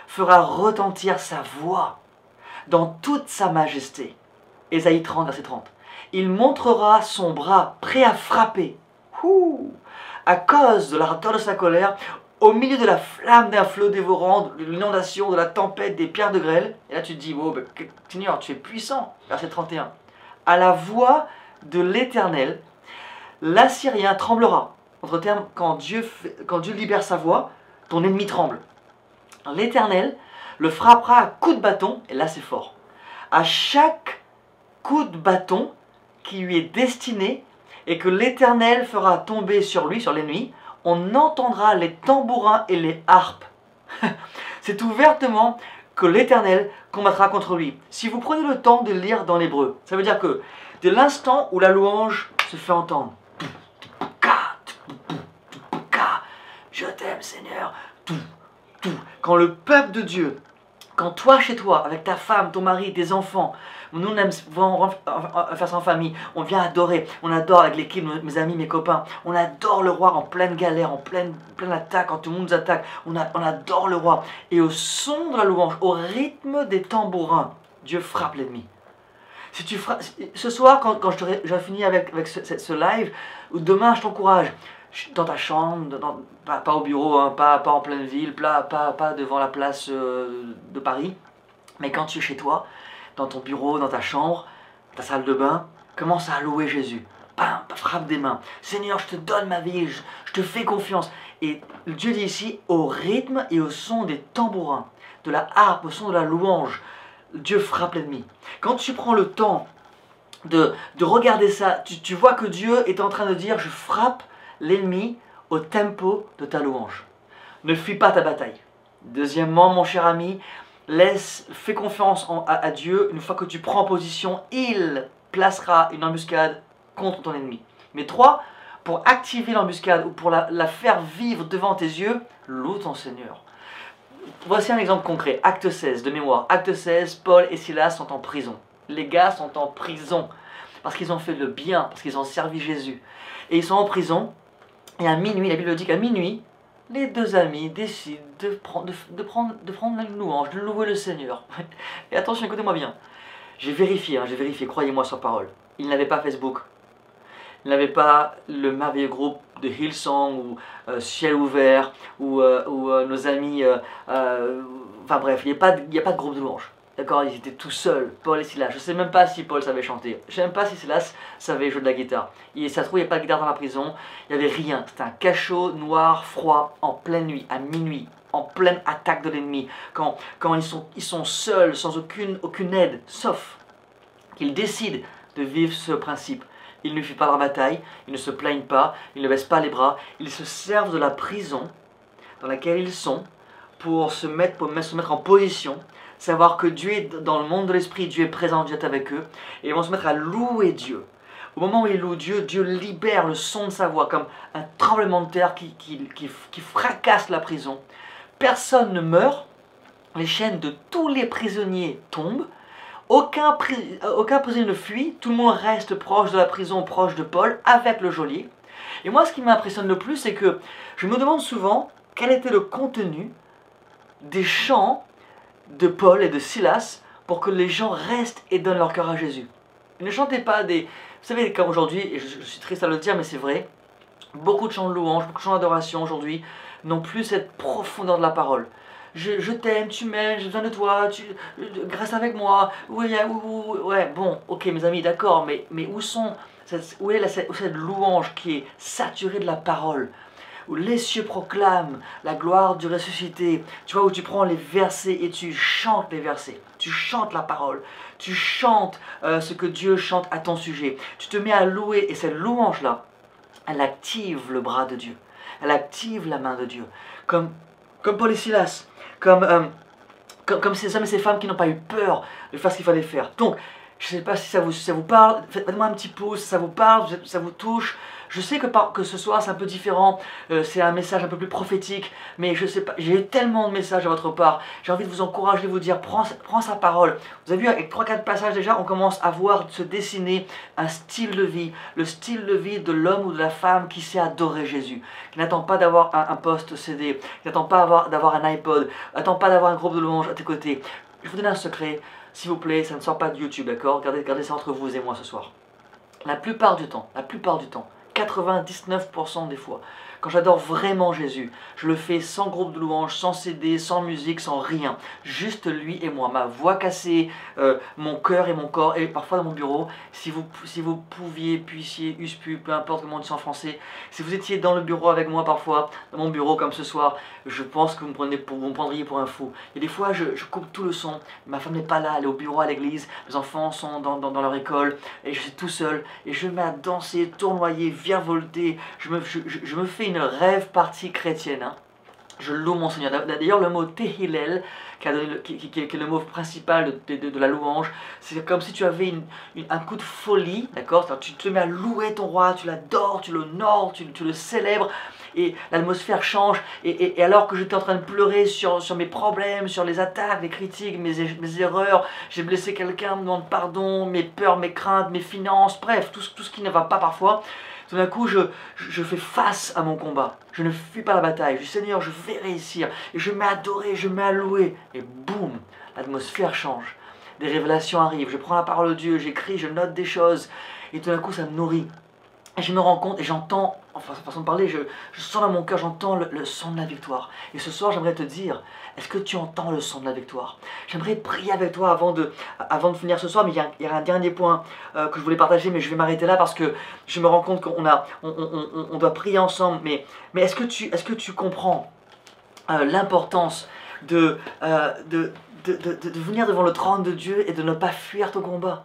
fera retentir sa voix dans toute sa majesté. Ésaïe 30, verset 30. Il montrera son bras prêt à frapper. À cause de l'ardeur de sa colère, au milieu de la flamme d'un flot dévorant, de l'inondation, de la tempête, des pierres de grêle. Et là tu te dis, oh, Seigneur, tu es puissant. Verset 31. À la voix de l'Éternel, l'Assyrien tremblera. Autre terme, quand Dieu libère sa voix, ton ennemi tremble. L'Éternel le frappera à coups de bâton, et là c'est fort. À chaque coup de bâton qui lui est destiné et que l'Éternel fera tomber sur lui, sur l'ennemi, on entendra les tambourins et les harpes. C'est ouvertement que l'Éternel combattra contre lui. Si vous prenez le temps de lire dans l'hébreu, ça veut dire que dès l'instant où la louange se fait entendre, je t'aime Seigneur, quand le peuple de Dieu Quand toi, chez toi, avec ta femme, ton mari, tes enfants, nous on aime faire ça en famille, on vient adorer, on adore avec l'équipe, mes amis, mes copains, on adore le roi en pleine galère, en pleine attaque, quand tout le monde nous attaque, on adore le roi. Et au son de la louange, au rythme des tambourins, Dieu frappe l'ennemi. Si tu ce soir, quand j'aurai fini avec ce live, ou demain je t'encourage, dans ta chambre, pas au bureau, hein, pas en pleine ville, pas devant la place de Paris, mais quand tu es chez toi, dans ton bureau, dans ta chambre, ta salle de bain, commence à louer Jésus. Bam, frappe des mains. Seigneur, je te donne ma vie, je te fais confiance. Et Dieu dit ici, au rythme et au son des tambourins, de la harpe, au son de la louange, Dieu frappe l'ennemi. Quand tu prends le temps de regarder ça, tu vois que Dieu est en train de dire, je frappe l'ennemi au tempo de ta louange. Ne fuis pas ta bataille. Deuxièmement, mon cher ami, fais confiance à Dieu. Une fois que tu prends position, il placera une embuscade contre ton ennemi. Mais 3, pour activer l'embuscade ou pour la faire vivre devant tes yeux, loue ton Seigneur. Voici un exemple concret. Acte 16, de mémoire. Acte 16, Paul et Silas sont en prison. Les gars sont en prison parce qu'ils ont fait le bien, parce qu'ils ont servi Jésus. Et ils sont en prison. Et à minuit, la Bible dit qu'à minuit, les deux amis décident de prendre une louange, de louer le Seigneur. Et attention, écoutez-moi bien. J'ai vérifié, croyez-moi sur parole. Ils n'avaient pas Facebook. Ils n'avaient pas le merveilleux groupe de Hillsong ou Ciel Ouvert ou nos amis. Enfin bref, il n'y a pas de groupe de louange. D'accord, ils étaient tout seuls, Paul et Silas. Je ne sais même pas si Paul savait chanter. Je ne sais même pas si Silas savait jouer de la guitare. Ça se trouve, il n'y avait pas de guitare dans la prison. Il n'y avait rien. C'était un cachot noir, froid, en pleine nuit, à minuit, en pleine attaque de l'ennemi. Quand ils sont seuls, sans aucune aide, sauf qu'ils décident de vivre ce principe. Ils ne fuient pas leur bataille, ils ne se plaignent pas, ils ne baissent pas les bras. Ils se servent de la prison dans laquelle ils sont pour se mettre en position. Savoir que Dieu est dans le monde de l'esprit, Dieu est présent, Dieu est avec eux. Et ils vont se mettre à louer Dieu. Au moment où ils louent Dieu, Dieu libère le son de sa voix comme un tremblement de terre qui fracasse la prison. Personne ne meurt, les chaînes de tous les prisonniers tombent. Aucun prisonnier ne fuit, tout le monde reste proche de la prison, proche de Paul, avec le geôlier. Et moi, ce qui m'impressionne le plus, c'est que je me demande souvent quel était le contenu des chants de Paul et de Silas pour que les gens restent et donnent leur cœur à Jésus. Ils ne chantaient pas des... Vous savez, comme aujourd'hui, et je suis triste à le dire, mais c'est vrai, beaucoup de chants de louange, beaucoup de chants d'adoration aujourd'hui n'ont plus cette profondeur de la parole. Je t'aime, tu m'aimes, j'ai besoin de toi, reste avec moi. Ouais, bon, ok mes amis, d'accord, mais où est cette louange qui est saturée de la parole, où les cieux proclament la gloire du ressuscité, tu vois, où tu prends les versets et tu chantes les versets, tu chantes la parole, tu chantes ce que Dieu chante à ton sujet, tu te mets à louer, et cette louange-là, elle active le bras de Dieu, elle active la main de Dieu, comme Paul et Silas, comme ces hommes et ces femmes qui n'ont pas eu peur de faire ce qu'il fallait faire. Donc, je ne sais pas si ça vous parle, faites-moi un petit pouce, ça vous parle, ça vous touche. Je sais que ce soir c'est un peu différent, c'est un message un peu plus prophétique, mais je sais pas, j'ai eu tellement de messages à votre part, j'ai envie de vous encourager, de vous dire, prends sa parole. Vous avez vu, avec 3-4 passages déjà, on commence à voir se dessiner un style de vie, le style de vie de l'homme ou de la femme qui sait adorer Jésus, qui n'attend pas d'avoir un poste CD, qui n'attend pas d'avoir un iPod, n'attend pas d'avoir un groupe de louanges à tes côtés. Je vous donne un secret, s'il vous plaît, ça ne sort pas de YouTube, d'accord? Gardez ça entre vous et moi ce soir. La plupart du temps, 99% des fois, quand j'adore vraiment Jésus, je le fais sans groupe de louanges, sans CD, sans musique, sans rien. Juste lui et moi, ma voix cassée, mon cœur et mon corps, et parfois dans mon bureau, si vous puissiez, eussent pu, peu importe comment on dit ça en français, si vous étiez dans le bureau avec moi parfois, dans mon bureau comme ce soir, je pense que vous me prendriez pour un fou. Et des fois, je coupe tout le son, ma femme n'est pas là, elle est au bureau à l'église, mes enfants sont dans leur école, et je suis tout seul, et je me mets à danser, tournoyer, virevolter, je me fais une rêve partie chrétienne, hein. Je loue mon Seigneur. D'ailleurs, le mot Tehilel, qui est le mot principal de la louange, c'est comme si tu avais un coup de folie, d'accord? Tu te mets à louer ton roi, tu l'adores, tu l'honores, tu le célèbres, et l'atmosphère change. Et alors que j'étais en train de pleurer sur mes problèmes, sur les attaques, les critiques, mes erreurs, j'ai blessé quelqu'un, me demande pardon, mes peurs, mes craintes, mes finances, bref, tout ce qui ne va pas parfois. Tout d'un coup, je fais face à mon combat. Je ne fuis pas la bataille. Je dis, Seigneur, je vais réussir. Et je mets à adorer, je mets à louer. Et boum, l'atmosphère change. Des révélations arrivent. Je prends la parole de Dieu, j'écris, je note des choses. Et tout d'un coup, ça me nourrit. Et je me rends compte et j'entends, enfin, façon de parler, je sens dans mon cœur, j'entends le son de la victoire. Et ce soir, j'aimerais te dire, est-ce que tu entends le son de la victoire? J'aimerais prier avec toi avant de finir ce soir, mais il y a un dernier point que je voulais partager, mais je vais m'arrêter là parce que je me rends compte on doit prier ensemble. Mais est-ce que tu comprends l'importance de venir devant le trône de Dieu et de ne pas fuir ton combat?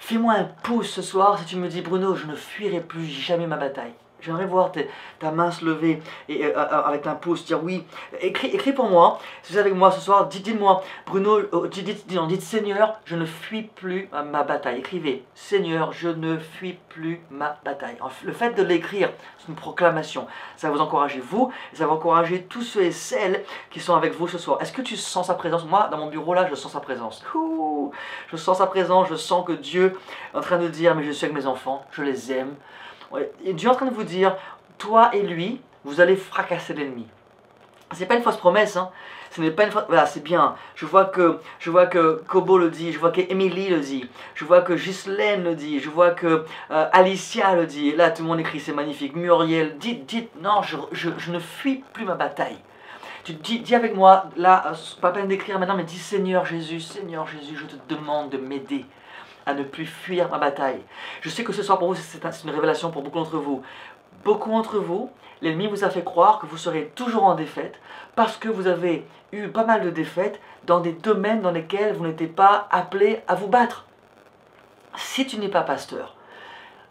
Fais-moi un pouce ce soir si tu me dis, Bruno, je ne fuirai plus jamais ma bataille. J'aimerais voir ta main se lever et, avec un pouce, dire oui. Écris pour moi. Si vous êtes avec moi ce soir, dites-moi, Bruno, dites Seigneur, je ne fuis plus ma bataille. Écrivez, Seigneur, je ne fuis plus ma bataille. Le fait de l'écrire, c'est une proclamation. Ça va vous encourager vous, et ça va encourager tous ceux et celles qui sont avec vous ce soir. Est-ce que tu sens sa présence? Moi, dans mon bureau là, je sens sa présence. Ouh, je sens sa présence, je sens que Dieu est en train de dire, mais je suis avec mes enfants, je les aime. Et Dieu est en train de vous dire, toi et lui, vous allez fracasser l'ennemi. C'est pas une fausse promesse, hein. Ce n'est pas une fausse... Voilà, c'est bien. Je vois que Kobo le dit, je vois que Émilie le dit, je vois que Ghislaine le dit, je vois que Alicia le dit. Et là, tout le monde écrit, c'est magnifique. Muriel, dites, non, je ne fuis plus ma bataille. Tu dis avec moi, là, pas peine d'écrire maintenant, mais dis Seigneur Jésus, je te demande de m'aider à ne plus fuir ma bataille. Je sais que ce soir pour vous, c'est une révélation pour beaucoup d'entre vous. Beaucoup d'entre vous, l'ennemi vous a fait croire que vous serez toujours en défaite parce que vous avez eu pas mal de défaites dans des domaines dans lesquels vous n'étiez pas appelé à vous battre. Si tu n'es pas pasteur,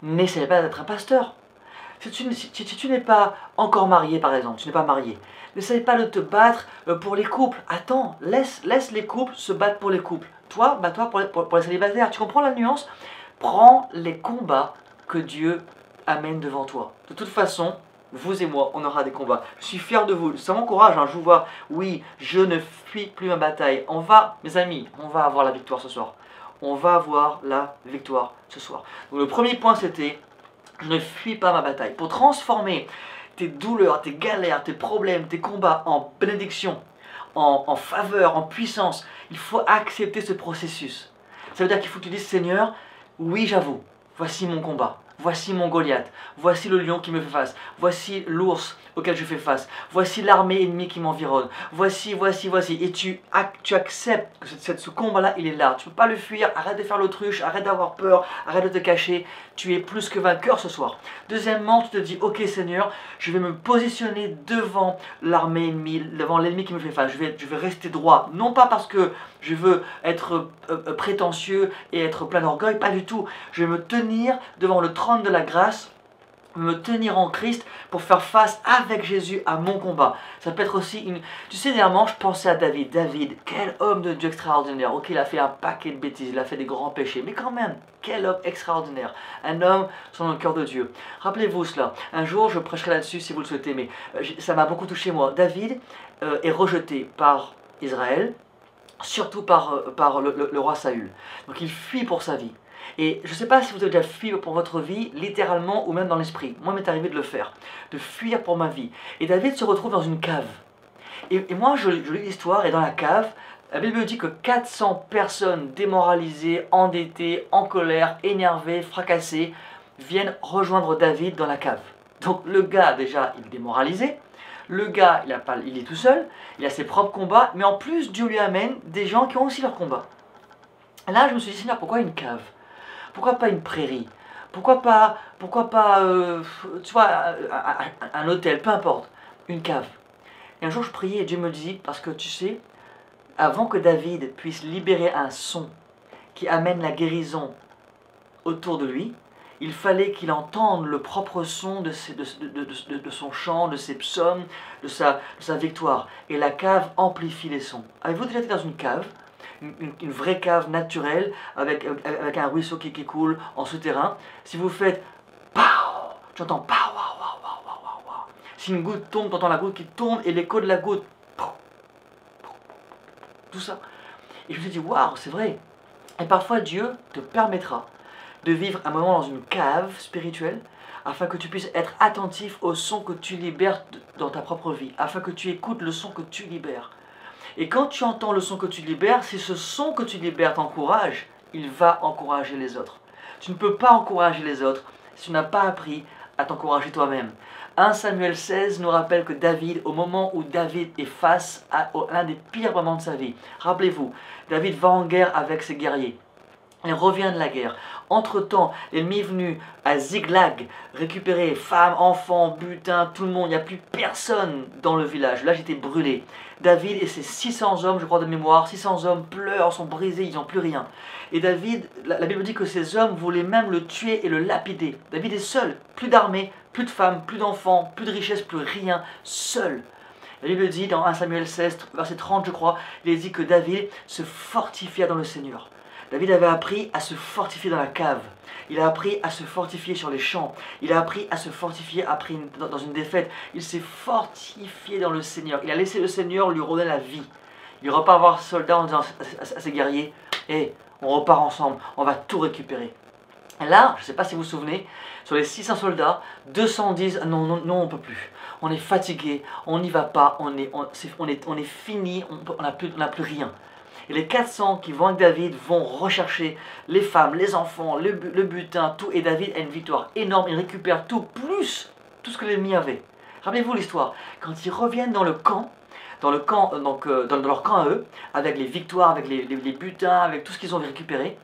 n'essaie pas d'être un pasteur. Si tu n'es pas encore marié par exemple, tu n'es pas marié, n'essaie pas de te battre pour les couples. Attends, laisse les couples se battre pour les couples. Toi, bats-toi pour les célibataires. Tu comprends la nuance? Prends les combats que Dieu amène devant toi. De toute façon, vous et moi, on aura des combats. Je suis fier de vous. Ça m'encourage, hein. Je vous vois. Oui, je ne fuis plus ma bataille. Mes amis, on va avoir la victoire ce soir. On va avoir la victoire ce soir. Donc le premier point, c'était, je ne fuis pas ma bataille. Pour transformer tes douleurs, tes galères, tes problèmes, tes combats en bénédiction, en faveur, en puissance, il faut accepter ce processus. Ça veut dire qu'il faut que tu dises, Seigneur, oui j'avoue, voici mon combat, voici mon Goliath, voici le lion qui me fait face, voici l'ours auquel je fais face, voici l'armée ennemie qui m'environne, voici, et tu acceptes que ce combat-là, il est là, tu ne peux pas le fuir, arrête de faire l'autruche, arrête d'avoir peur, arrête de te cacher, tu es plus que vainqueur ce soir. Deuxièmement, tu te dis, ok Seigneur, je vais me positionner devant l'armée ennemie, devant l'ennemi qui me fait face, je vais rester droit, non pas parce que je veux être prétentieux et être plein d'orgueil, pas du tout, je vais me tenir devant le trône de la grâce, me tenir en Christ pour faire face avec Jésus à mon combat. Ça peut être aussi une... Tu sais, dernièrement, je pensais à David. David, quel homme de Dieu extraordinaire. Ok, il a fait un paquet de bêtises, il a fait des grands péchés, mais quand même, quel homme extraordinaire. Un homme selon le cœur de Dieu. Rappelez-vous cela. Un jour, je prêcherai là-dessus si vous le souhaitez, mais ça m'a beaucoup touché moi. David est rejeté par Israël, surtout par le roi Saül. Donc il fuit pour sa vie. Et je ne sais pas si vous avez déjà fui pour votre vie, littéralement ou même dans l'esprit. Moi, il m'est arrivé de le faire, de fuir pour ma vie. Et David se retrouve dans une cave. Et moi, je lis l'histoire, et dans la cave, la Bible dit que 400 personnes démoralisées, endettées, en colère, énervées, fracassées, viennent rejoindre David dans la cave. Donc le gars, déjà, il est démoralisé. Le gars, il est tout seul, il a ses propres combats, mais en plus, Dieu lui amène des gens qui ont aussi leurs combats. Là, je me suis dit, Seigneur, pourquoi une cave? Pourquoi pas une prairie? Pourquoi pas tu vois, un hôtel, peu importe, une cave. Et un jour je priais et Dieu me dit, parce que tu sais, avant que David puisse libérer un son qui amène la guérison autour de lui, Il fallait qu'il entende le propre son de son chant, de ses psaumes, de sa victoire. Et la cave amplifie les sons. Avez-vous déjà été dans une cave, une vraie cave naturelle, avec un ruisseau qui coule en souterrain? Si vous faites « pow », tu entends « pow ». Si une goutte tombe, tu entends la goutte qui tombe et l'écho de la goutte. Tout ça. Et je me suis dit, waouh, c'est vrai. Et parfois, Dieu te permettra de vivre un moment dans une cave spirituelle afin que tu puisses être attentif au son que tu libères dans ta propre vie, afin que tu écoutes le son que tu libères. Et quand tu entends le son que tu libères, si ce son que tu libères t'encourage, il va encourager les autres. Tu ne peux pas encourager les autres si tu n'as pas appris à t'encourager toi-même. 1 Samuel 16 nous rappelle que David, au moment où David est face à l'un des pires moments de sa vie, rappelez-vous, David va en guerre avec ses guerriers. Il revient de la guerre. Entre-temps, l'ennemi est venu à Ziklag récupérer femmes, enfants, butin, tout le monde. Il n'y a plus personne dans le village. Là, j'étais brûlé. David et ses 600 hommes, je crois de mémoire, 600 hommes pleurent, sont brisés, ils n'ont plus rien. Et David, la Bible dit que ces hommes voulaient même le tuer et le lapider. David est seul, plus d'armée, plus de femmes, plus d'enfants, plus de richesses, plus rien, seul. La Bible dit dans 1 Samuel 16, verset 30 je crois, il est dit que David se fortifia dans le Seigneur. David avait appris à se fortifier dans la cave. Il a appris à se fortifier sur les champs. Il a appris à se fortifier après dans une défaite. Il s'est fortifié dans le Seigneur. Il a laissé le Seigneur lui redonner la vie. Il repart voir ses soldats en disant à ses guerriers, hey, on repart ensemble, on va tout récupérer. Et là, je ne sais pas si vous vous souvenez, sur les 600 soldats, 200 disent non, non, non, on ne peut plus. On est fatigué, on n'y va pas, on est fini, on n'a plus rien. Et les 400 qui vont avec David vont rechercher les femmes, les enfants, le butin, tout. Et David a une victoire énorme, il récupère tout, plus tout ce que l'ennemi avait. Rappelez-vous l'histoire, quand ils reviennent dans le camp, dans leur camp à eux, avec les victoires, avec les butins, avec tout ce qu'ils ont récupéré,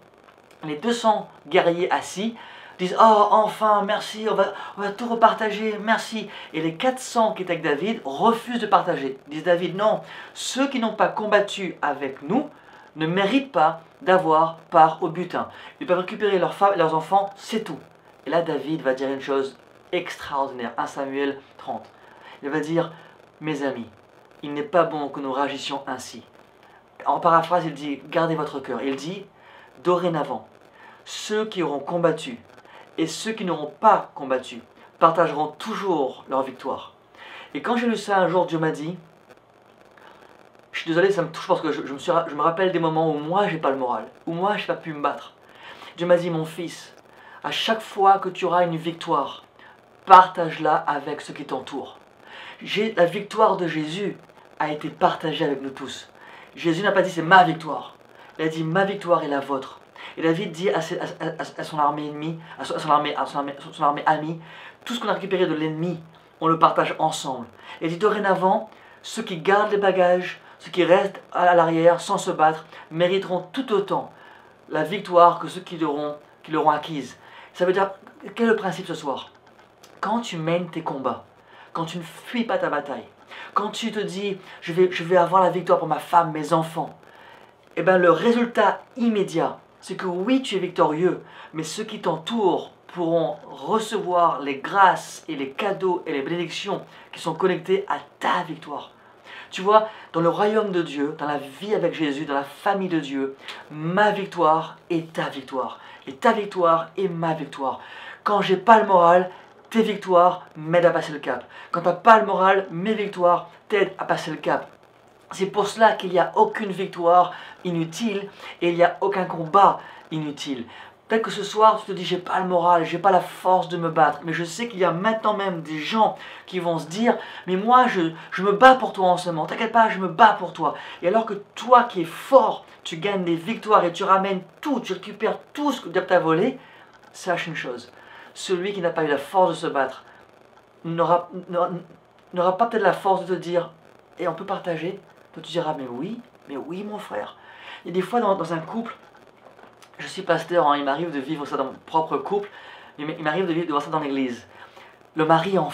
les 200 guerriers assis disent « Oh, enfin, merci, on va tout repartager, merci ». Et les 400 qui étaient avec David refusent de partager. Ils disent « David, non, ceux qui n'ont pas combattu avec nous ne méritent pas d'avoir part au butin. Ils peuvent récupérer leurs femmes et leurs enfants, c'est tout ». Et là, David va dire une chose extraordinaire, 1 Samuel 30. Il va dire « Mes amis, il n'est pas bon que nous réagissions ainsi ». En paraphrase, il dit « Gardez votre cœur ». Il dit « Dorénavant, ceux qui auront combattu et ceux qui n'auront pas combattu partageront toujours leur victoire. » Et quand j'ai lu ça un jour, Dieu m'a dit, je suis désolé, ça me touche parce que je me rappelle des moments où moi j'ai pas le moral, où moi je n'ai pas pu me battre. Dieu m'a dit, mon fils, à chaque fois que tu auras une victoire, partage-la avec ceux qui t'entourent. La victoire de Jésus a été partagée avec nous tous. Jésus n'a pas dit c'est ma victoire, il a dit ma victoire est la vôtre. Et David dit à son armée ennemie, à son armée amie, tout ce qu'on a récupéré de l'ennemi, on le partage ensemble. Et il dit dorénavant, ceux qui gardent les bagages, ceux qui restent à l'arrière sans se battre, mériteront tout autant la victoire que ceux qui l'auront acquise. Ça veut dire, quel est le principe ce soir? Quand tu mènes tes combats, quand tu ne fuis pas ta bataille, quand tu te dis, je vais avoir la victoire pour ma femme, mes enfants, et bien le résultat immédiat, c'est que oui, tu es victorieux, mais ceux qui t'entourent pourront recevoir les grâces et les cadeaux et les bénédictions qui sont connectés à ta victoire. Tu vois, dans le royaume de Dieu, dans la vie avec Jésus, dans la famille de Dieu, ma victoire est ta victoire. Et ta victoire est ma victoire. Quand j'ai pas le moral, tes victoires m'aident à passer le cap. Quand tu n'as pas le moral, mes victoires t'aident à passer le cap. C'est pour cela qu'il n'y a aucune victoire inutile et il n'y a aucun combat inutile. Peut-être que ce soir, tu te dis, j'ai pas le moral, j'ai pas la force de me battre. Mais je sais qu'il y a maintenant même des gens qui vont se dire, mais moi, je me bats pour toi en ce moment. T'inquiète pas, je me bats pour toi. Et alors que toi qui es fort, tu gagnes des victoires et tu ramènes tout, tu récupères tout ce que Dieu t'a volé, sache une chose. Celui qui n'a pas eu la force de se battre n'aura pas peut-être la force de te dire, et on peut partager. Toi tu diras, mais oui mon frère. Il y a des fois dans un couple, je suis pasteur, hein, il m'arrive de vivre ça dans mon propre couple, mais il m'arrive de voir ça dans l'église. Le mari en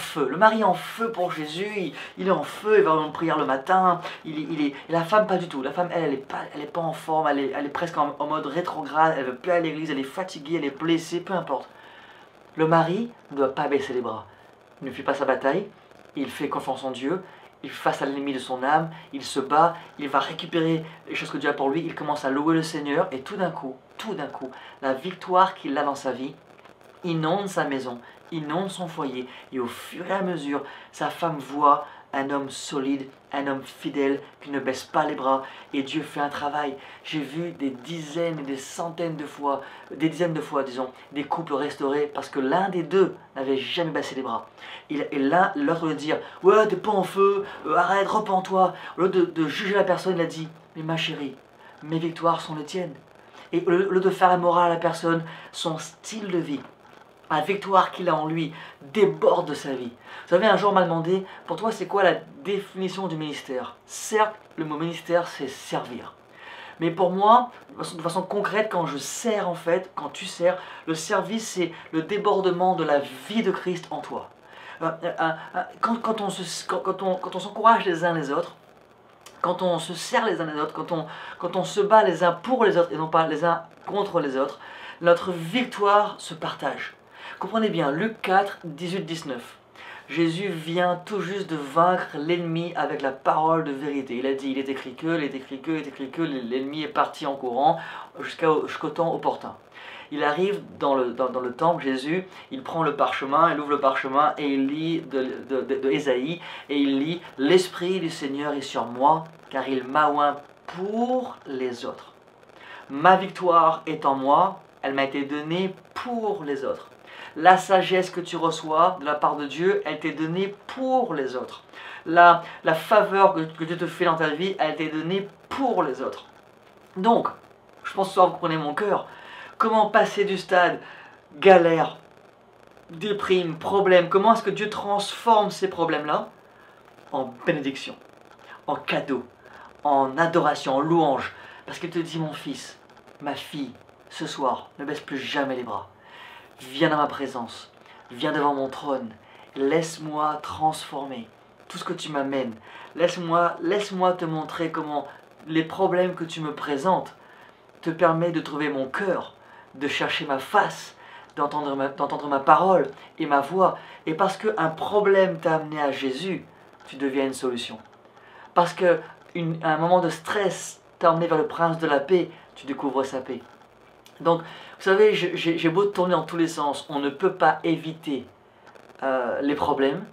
feu pour Jésus, il est en feu, il va en prière le matin, et la femme pas du tout. La femme, elle est pas en forme, elle est presque en mode rétrograde, elle veut plus aller à l'église, elle est fatiguée, elle est blessée, peu importe. Le mari ne doit pas baisser les bras. Il ne fuit pas sa bataille, il fait confiance en Dieu, il fait face à l'ennemi de son âme, il se bat, il va récupérer les choses que Dieu a pour lui, il commence à louer le Seigneur et tout d'un coup, la victoire qu'il a dans sa vie inonde sa maison, inonde son foyer et au fur et à mesure, sa femme voit un homme solide, un homme fidèle qui ne baisse pas les bras et Dieu fait un travail. J'ai vu des dizaines et des centaines de fois, des dizaines de fois disons, des couples restaurés parce que l'un des deux n'avait jamais baissé les bras. Et l'autre de dire ouais t'es pas en feu, arrête, repens-toi. Au lieu de juger la personne, il a dit mais ma chérie, mes victoires sont les tiennes. Et au lieu de faire la morale à la personne, son style de vie, la victoire qu'il a en lui déborde de sa vie. Vous savez, un jour on m'a demandé, pour toi c'est quoi la définition du ministère? Certes, le mot ministère c'est servir. Mais pour moi, de façon concrète, quand je sers en fait, quand tu sers, le service c'est le débordement de la vie de Christ en toi. Quand on s'encourage les uns les autres, quand on se sert les uns les autres, quand on se bat les uns pour les autres et non pas les uns contre les autres, notre victoire se partage. Comprenez bien, Luc 4, 18-19. Jésus vient tout juste de vaincre l'ennemi avec la parole de vérité. Il a dit, il est écrit que, l'ennemi est parti en courant jusqu'au temps opportun. Il arrive dans le temple, Jésus, il prend le parchemin, il ouvre le parchemin et il lit de Ésaïe, et il lit « L'Esprit du Seigneur est sur moi, car il m'a oint pour les autres. Ma victoire est en moi, elle m'a été donnée pour les autres. La sagesse que tu reçois de la part de Dieu, elle t'est donnée pour les autres. La faveur que Dieu te fait dans ta vie, elle t'est donnée pour les autres. » Donc, je pense que vous comprenez mon cœur. Comment passer du stade galère, déprime, problème, comment est-ce que Dieu transforme ces problèmes-là en bénédiction, en cadeau, en adoration, en louange. Parce qu'il te dit, mon fils, ma fille, ce soir, ne baisse plus jamais les bras. Viens dans ma présence, viens devant mon trône, laisse-moi transformer tout ce que tu m'amènes. Laisse-moi te montrer comment les problèmes que tu me présentes te permettent de trouver mon cœur, de chercher ma face, d'entendre ma parole et ma voix. Et parce qu'un problème t'a amené à Jésus, tu deviens une solution. Parce qu'un moment de stress t'a emmené vers le prince de la paix, tu découvres sa paix. Donc, vous savez, j'ai beau tourner dans tous les sens, on ne peut pas éviter les problèmes,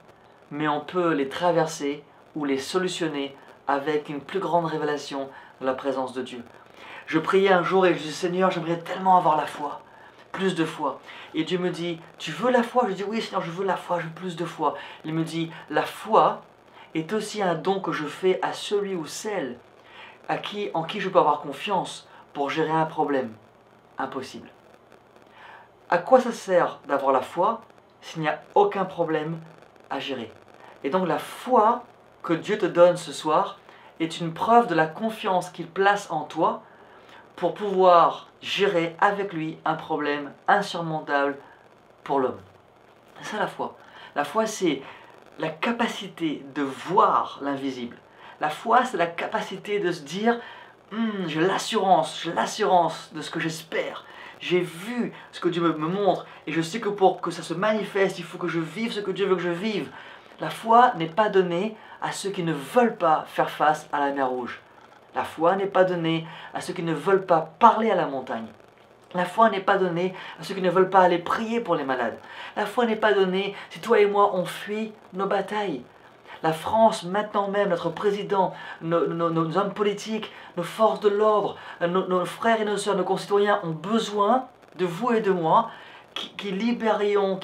mais on peut les traverser ou les solutionner avec une plus grande révélation de la présence de Dieu. Je priais un jour et je dis, Seigneur, j'aimerais tellement avoir la foi, plus de foi. Et Dieu me dit, tu veux la foi? Je dis, oui Seigneur, je veux la foi, je veux plus de foi. Il me dit, la foi est aussi un don que je fais à celui ou celle en qui je peux avoir confiance pour gérer un problème impossible. À quoi ça sert d'avoir la foi s'il n'y a aucun problème à gérer? Et donc la foi que Dieu te donne ce soir est une preuve de la confiance qu'il place en toi pour pouvoir gérer avec lui un problème insurmontable pour l'homme. C'est ça la foi. La foi, c'est la capacité de voir l'invisible. La foi, c'est la capacité de se dire j'ai l'assurance de ce que j'espère. J'ai vu ce que Dieu me montre et je sais que pour que ça se manifeste, il faut que je vive ce que Dieu veut que je vive. La foi n'est pas donnée à ceux qui ne veulent pas faire face à la mer Rouge. La foi n'est pas donnée à ceux qui ne veulent pas parler à la montagne. La foi n'est pas donnée à ceux qui ne veulent pas aller prier pour les malades. La foi n'est pas donnée si toi et moi on fuit nos batailles. La France, maintenant même, notre président, nos hommes politiques, nos forces de l'ordre, nos frères et nos sœurs, nos concitoyens ont besoin de vous et de moi qui libéreront,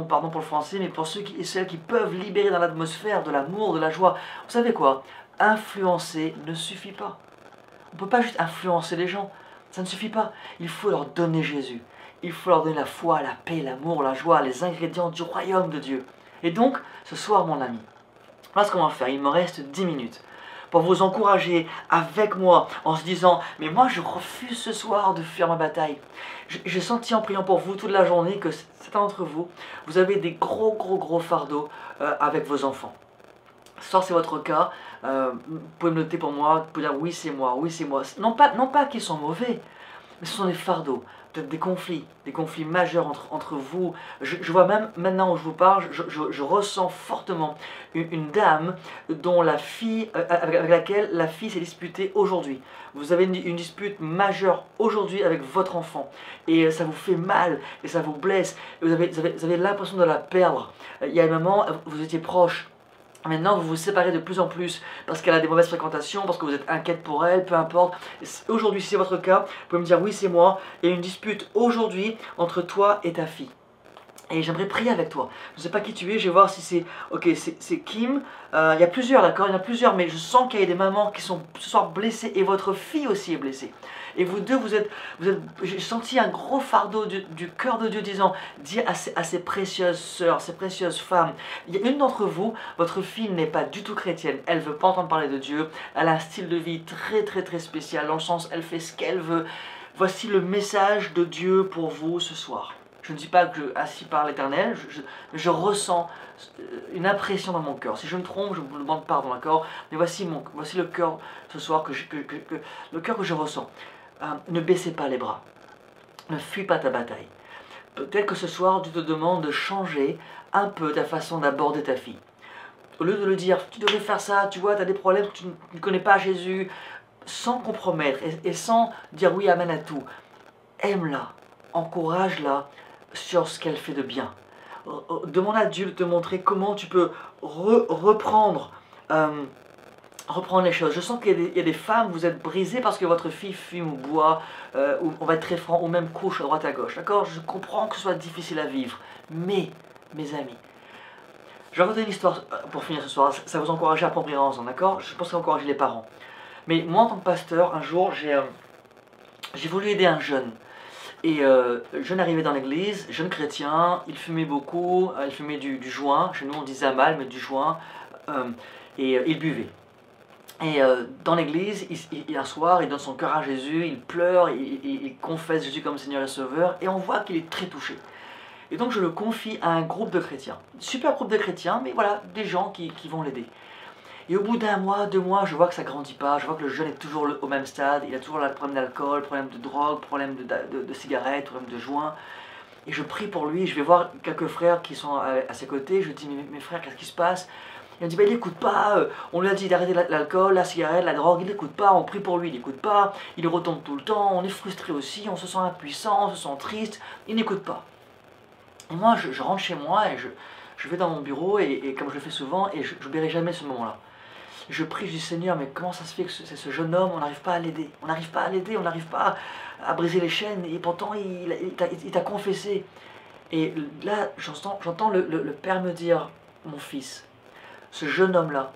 pardon pour le français, mais pour ceux et celles qui peuvent libérer dans l'atmosphère de l'amour, de la joie. Vous savez quoi? Influencer ne suffit pas. On ne peut pas juste influencer les gens. Ça ne suffit pas. Il faut leur donner Jésus. Il faut leur donner la foi, la paix, l'amour, la joie, les ingrédients du royaume de Dieu. Et donc, ce soir, mon ami, voilà ce qu'on va faire. Il me reste 10 minutes pour vous encourager avec moi en se disant « Mais moi, je refuse ce soir de faire ma bataille. » J'ai senti en priant pour vous toute la journée que certains d'entre vous, vous avez des gros fardeaux avec vos enfants. Ce soir, c'est votre cas. Vous pouvez me noter pour moi, vous pouvez dire « Oui, c'est moi, oui, c'est moi. » Non pas qu'ils sont mauvais, mais ce sont des fardeaux. peut-être des conflits majeurs entre vous. Je vois même maintenant où je vous parle, je ressens fortement une dame dont la fille, avec laquelle la fille s'est disputée aujourd'hui. Vous avez une dispute majeure aujourd'hui avec votre enfant et ça vous fait mal et ça vous blesse. Et vous avez l'impression de la perdre. Il y a un moment, vous étiez proche. Maintenant, vous vous séparez de plus en plus parce qu'elle a des mauvaises fréquentations, parce que vous êtes inquiète pour elle, peu importe. Aujourd'hui, si c'est votre cas, vous pouvez me dire oui, c'est moi. Il y a une dispute aujourd'hui entre toi et ta fille. Et j'aimerais prier avec toi. Je ne sais pas qui tu es, je vais voir si c'est... Ok, c'est Kim. Il y a plusieurs, d'accord? Il y en a plusieurs, mais je sens qu'il y a des mamans qui sont ce soir blessées et votre fille aussi est blessée. Et vous deux, j'ai senti un gros fardeau du cœur de Dieu disant, dis à ces précieuses sœurs, ces précieuses femmes, il y a une d'entre vous, votre fille n'est pas du tout chrétienne, elle ne veut pas entendre parler de Dieu, elle a un style de vie très spécial, dans le sens, elle fait ce qu'elle veut. Voici le message de Dieu pour vous ce soir. Je ne dis pas que assis par l'Éternel, je ressens une impression dans mon cœur. Si je me trompe, je vous demande pardon, d'accord? Mais voici le cœur ce soir, le cœur que je ressens. Ne baissez pas les bras. Ne fuis pas ta bataille. Peut-être que ce soir, Dieu te demande de changer un peu ta façon d'aborder ta fille. Au lieu de lui dire, tu devrais faire ça, tu vois, tu as des problèmes, tu ne connais pas Jésus, sans compromettre et sans dire oui, amen à tout. Aime-la, encourage-la sur ce qu'elle fait de bien. Demande à Dieu de te montrer comment tu peux reprendre les choses. Je sens qu'il y a des femmes, vous êtes brisées parce que votre fille fume ou boit, ou on va être très franc, ou même couche à droite à gauche. D'accord? Je comprends que ce soit difficile à vivre. Mais, mes amis, je vais raconter une histoire pour finir ce soir. Ça vous encourage à prendre en d'accord? Je pense que ça va encourager les parents. Mais moi, en tant que pasteur, un jour, j'ai voulu aider un jeune. Et jeune arrivé dans l'église, jeune chrétien, il fumait beaucoup, il fumait du joint, chez nous on disait mal, mais du joint, et il buvait. Et dans l'église, un soir, il donne son cœur à Jésus, il pleure, il confesse Jésus comme Seigneur et Sauveur, et on voit qu'il est très touché. Et donc je le confie à un groupe de chrétiens, super groupe de chrétiens, mais voilà, des gens qui vont l'aider. Et au bout d'un mois, 2 mois, je vois que ça ne grandit pas, je vois que le jeune est toujours au même stade, il a toujours le problème d'alcool, problème de drogue, problème de cigarettes, problème de joint. Et je prie pour lui, je vais voir quelques frères qui sont à ses côtés, je lui dis, mais mes frères, qu'est-ce qui se passe? Il me dit, il n'écoute pas, on lui a dit d'arrêter l'alcool, la cigarette, la drogue, il n'écoute pas, on prie pour lui, il n'écoute pas, il retombe tout le temps, on est frustré aussi, on se sent impuissant, on se sent triste, il n'écoute pas. Et moi, je rentre chez moi et je vais dans mon bureau, et comme je le fais souvent, et je n'oublierai jamais ce moment-là. Je prie, je dis, Seigneur, mais comment ça se fait que c'est ce jeune homme, on n'arrive pas à l'aider, on n'arrive pas à l'aider, on n'arrive pas à briser les chaînes, et pourtant il t'a confessé. Et là, j'entends le Père me dire, mon fils, ce jeune homme-là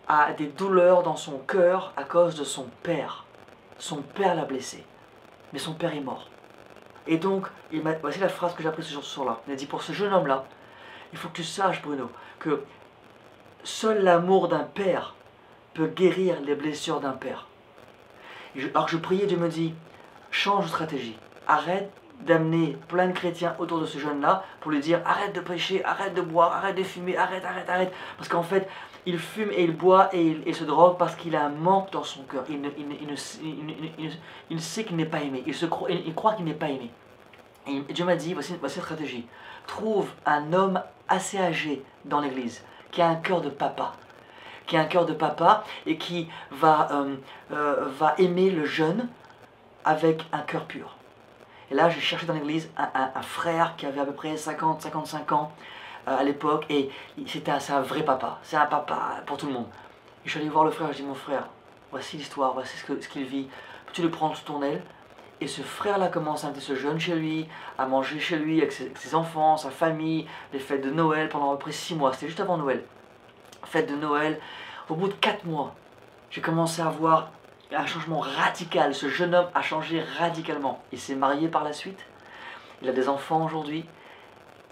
a des douleurs dans son cœur à cause de son père. Son père l'a blessé, mais son père est mort. Et donc, voici la phrase que j'ai apprise ce jour-là. Il a dit, pour ce jeune homme-là, il faut que tu saches, Bruno, que seul l'amour d'un père peut guérir les blessures d'un père. Alors que je priais, Dieu me dit, change de stratégie. Arrête d'amener plein de chrétiens autour de ce jeune-là pour lui dire, arrête de pécher, arrête de boire, arrête de fumer, arrête. Parce qu'en fait, il fume et il boit et il se drogue parce qu'il a un manque dans son cœur. Il sait qu'il n'est pas aimé. Il croit qu'il n'est pas aimé. Et Dieu m'a dit, voici la stratégie. Trouve un homme assez âgé dans l'église qui a un cœur de papa, et qui va aimer le jeune avec un cœur pur. Et là, j'ai cherché dans l'église un frère qui avait à peu près 50-55 ans à l'époque, et c'est un vrai papa, c'est un papa pour tout le monde. Et je suis allé voir le frère, je dis, mon frère, voici l'histoire, voici ce qu'il vit, peux-tu le prendre sous ton aile? Et ce frère-là commence à inviter ce jeune chez lui, à manger chez lui avec ses enfants, sa famille, les fêtes de Noël pendant à peu près 6 mois, c'était juste avant Noël. Fête de Noël, au bout de 4 mois, j'ai commencé à voir un changement radical. Ce jeune homme a changé radicalement. Il s'est marié par la suite, il a des enfants aujourd'hui.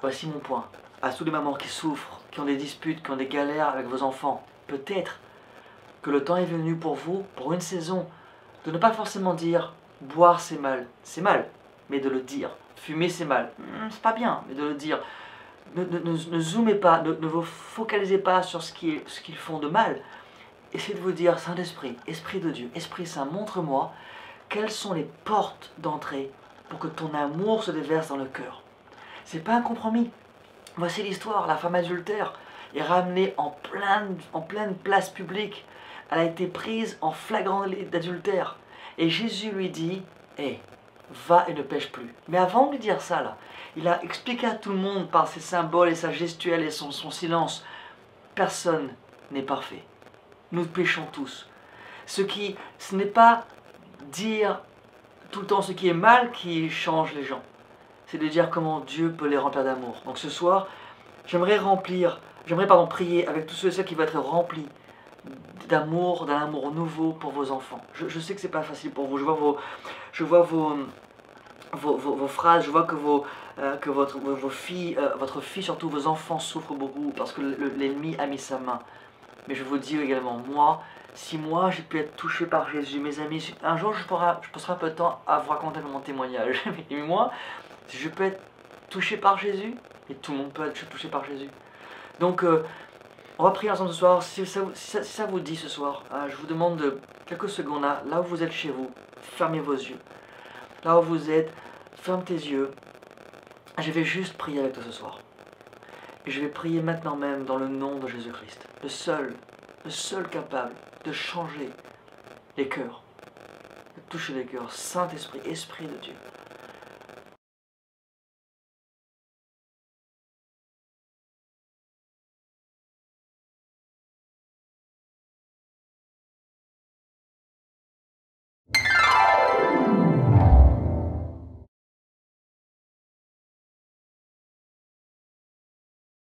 Voici mon point. À tous les mamans qui souffrent, qui ont des disputes, qui ont des galères avec vos enfants, peut-être que le temps est venu pour vous, pour une saison, de ne pas forcément dire boire c'est mal, mais de le dire. Fumer c'est mal, c'est pas bien, mais de le dire. Ne zoomez pas, ne vous focalisez pas sur ce qu'ils font de mal. Essayez de vous dire, Saint-Esprit, Esprit de Dieu, Esprit Saint, montre-moi quelles sont les portes d'entrée pour que ton amour se déverse dans le cœur. C'est pas un compromis. Voici l'histoire, la femme adultère est ramenée en pleine place publique. Elle a été prise en flagrant délit d'adultère. Et Jésus lui dit, hé, va et ne pêche plus. Mais avant de lui dire ça, là, il a expliqué à tout le monde par ses symboles et sa gestuelle et son silence, personne n'est parfait. Nous péchons tous. Ce n'est pas dire tout le temps ce qui est mal qui change les gens. C'est de dire comment Dieu peut les remplir d'amour. Donc ce soir, j'aimerais prier avec tous ceux et celles qui vont être remplis d'amour, d'un amour nouveau pour vos enfants. Je sais que c'est pas facile pour vous. Je vois vos phrases, je vois que vos filles, votre fille, surtout vos enfants souffrent beaucoup parce que l'ennemi a mis sa main. Mais je vous dis également, si moi j'ai pu être touché par Jésus, mes amis, un jour je passerai un peu de temps à vous raconter mon témoignage. Mais moi, si je peux être touché par Jésus, et tout le monde peut être touché par Jésus. Donc, on va prier ensemble ce soir. Si ça vous dit ce soir, je vous demande de quelques secondes, là où vous êtes chez vous, fermez vos yeux. Là où vous êtes, ferme tes yeux. Je vais juste prier avec toi ce soir. Et je vais prier maintenant même dans le nom de Jésus-Christ, le seul capable de changer les cœurs, de toucher les cœurs. Saint-Esprit, Esprit de Dieu,